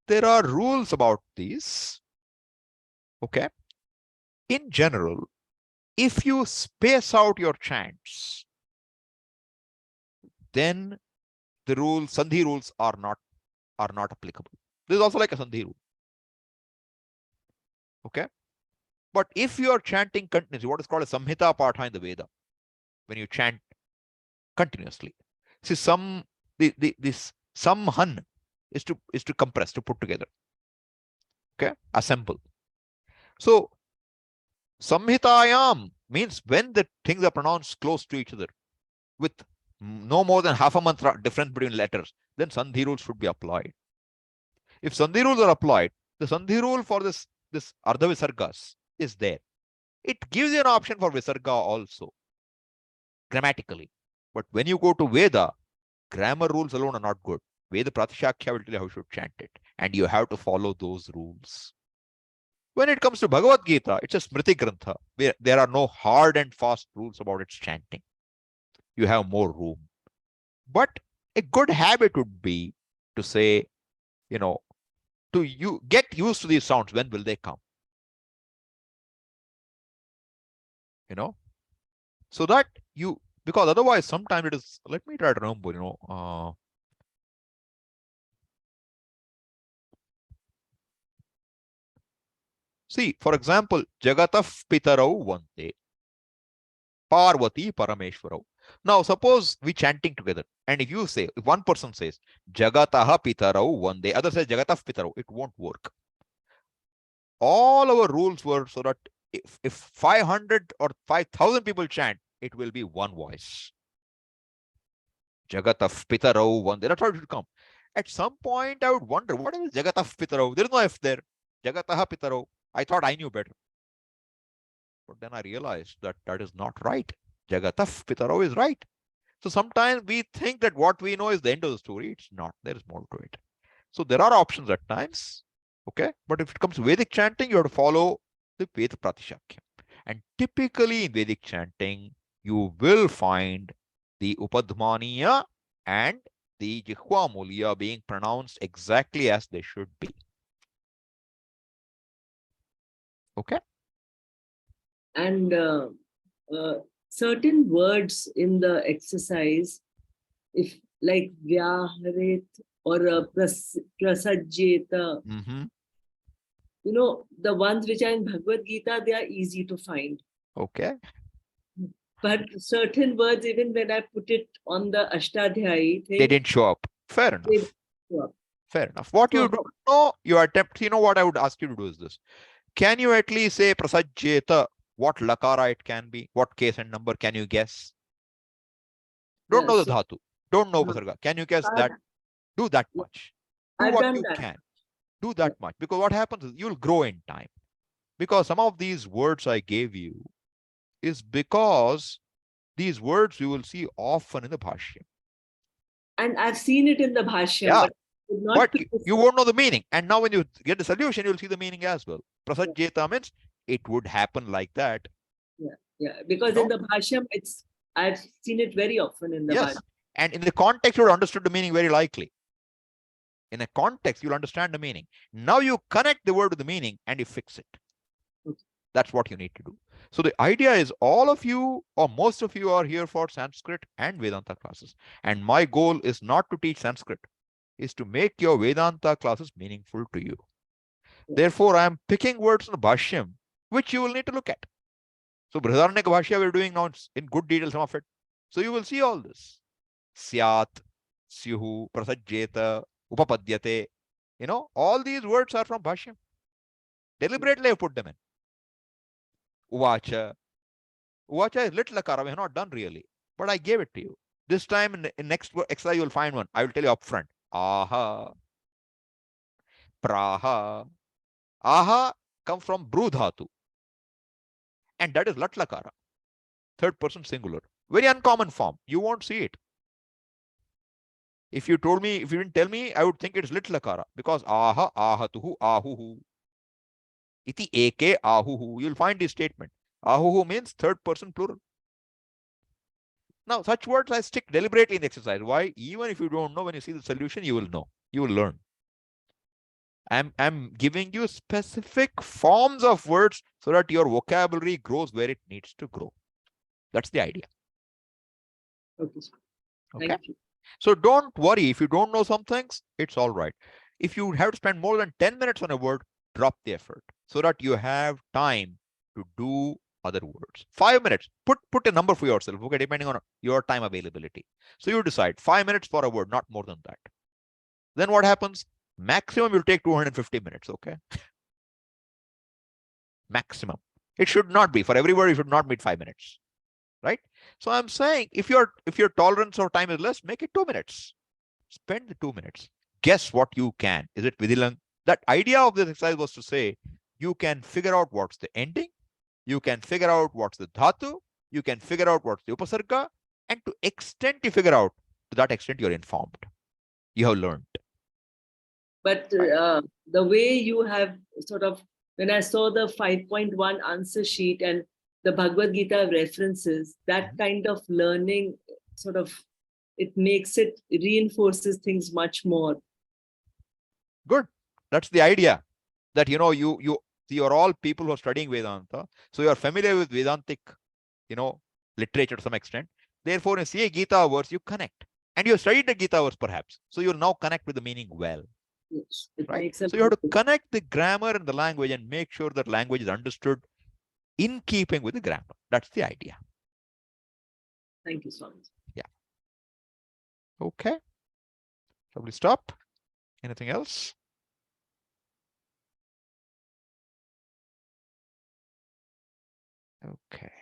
There are rules about these. Okay? In general, if you space out your chants, then the rules, Sandhi rules are not applicable. This is also like a Sandhi rule. Okay? But if you are chanting continuously, what is called a Samhita Patha in the Veda, when you chant continuously. See, this samhan is to compress, to put together. Okay? Assemble. So Samhitayam means when the things are pronounced close to each other with no more than half a mantra difference between letters, then Sandhi rules should be applied. If Sandhi rules are applied, the Sandhi rule for this Ardha Visargas is there. It gives you an option for Visarga also, grammatically. But when you go to Veda, grammar rules alone are not good. Veda Pratishakhya will tell you how you should chant it. And you have to follow those rules. When it comes to Bhagavad Gita, it's a Smriti Grantha, where there are no hard and fast rules about its chanting. You have more room. But a good habit would be to say, get used to these sounds. When will they come? So that because otherwise sometimes it is, let me try to remember, see, for example, Jagataf Pitarau Vande, Parvati Parameshwarau. Now, suppose we chanting together, and if one person says Jagataha Pitarau Vande, other says Jagataf Pitarau, it won't work. All our rules were so that if 500 or 5,000 people chant, it will be one voice. Jagatah Pitarau, one. That's how it should come. At some point, I would wonder, what is Jagatah Pitarau? There is no F there. Jagatah Pitarau. I thought I knew better. But then I realized that that is not right. Jagatah Pitarau is right. So sometimes we think that what we know is the end of the story. It's not. There is more to it. So there are options at times. Okay. But if it comes to Vedic chanting, you have to follow the Veda Pratishakyam. And typically in Vedic chanting, you will find the Upadhmaniya and the Jihva Mulya being pronounced exactly as they should be. Okay. And certain words in the exercise, if like Vyaharet or Prasajjeta, you know, the ones which are in Bhagavad Gita, they are easy to find. Okay. But certain words, even when I put it on the Ashtadhyayi thing, they didn't show up. Fair enough. they didn't show up. Fair enough. What you don't know, you attempt, you know what I would ask you to do is this. Can you at least say Prasajjeta, what lakara it can be? What case and number can you guess? Don't know the dhatu. Don't know upasarga. Can you guess that? Do that much. Do I've what done you that. can. Do that much. Because what happens is you'll grow in time. Because some of these words I gave you is because these words you will see often in the Bhashyam. And I've seen it in the Bhashyam, Yeah. but But you won't know the meaning. And now when you get the solution, you'll see the meaning as well. Prasajjeta means it would happen like that. Yeah, because in the Bhashyam, I've seen it very often in the Yes. Bhashyam. And in the context, you would understood the meaning very likely. In a context, you'll understand the meaning. Now you connect the word to the meaning and you fix it. That's what you need to do. So the idea is all of you or most of you are here for Sanskrit and Vedanta classes. And my goal is not to teach Sanskrit, is to make your Vedanta classes meaningful to you. Therefore, I am picking words in the Bhashyam, which you will need to look at. So Brihadaranyaka Bhashya we're doing now in good detail some of it. So you will see all this. Syat, Syuhu, Prasajjeta, Upapadyate. You know, all these words are from Bhashyam. Deliberately I put them in. Uvacha. Uvacha is little lakara. We have not done really. But I gave it to you. This time in next exercise, you will find one. I will tell you upfront. Aha. Praha. Aha comes from Bru Dhatu. And that is lat lakara. Third person singular. Very uncommon form. You won't see it. If you told me, if you didn't tell me, I would think it's lit lakara. Because aha, ahatuhu, ahuhu. Iti eke ahuhu. You'll find this statement. Ahuhu means third person plural. Now, such words I stick deliberately in the exercise. Why? Even if you don't know, when you see the solution, you will know. You will learn. I'm giving you specific forms of words so that your vocabulary grows where it needs to grow. That's the idea. Okay. Okay. Thank you. So don't worry. If you don't know some things, it's all right. If you have to spend more than 10 minutes on a word, drop the effort so that you have time to do other words. 5 minutes. Put a number for yourself, okay, depending on your time availability. So you decide 5 minutes for a word, not more than that. Then what happens? Maximum will take 250 minutes, okay? Maximum. It should not be. For every word, you should not meet 5 minutes. Right? So I'm saying if your tolerance or time is less, make it 2 minutes. Spend the 2 minutes. Guess what you can. Is it Vidilang? That idea of this exercise was to say, you can figure out what's the ending, you can figure out what's the dhatu, you can figure out what's the upasarga, and to extent you figure out, to that extent you're informed. You have learned. But the way you have sort of, when I saw the 5.1 answer sheet and the Bhagavad Gita references, that kind of learning sort of, it reinforces things much more. Good. That's the idea. That, you know, you're all people who are studying Vedanta. So you are familiar with Vedantic, you know, literature to some extent. Therefore, when you see a Gita verse, you connect. And you have studied the Gita verse perhaps. So you'll now connect with the meaning well. Yes, right? So you have to connect the grammar and the language and make sure that language is understood in keeping with the grammar. That's the idea. Thank you so much. Yeah. Okay. Shall we stop? Anything else? Okay.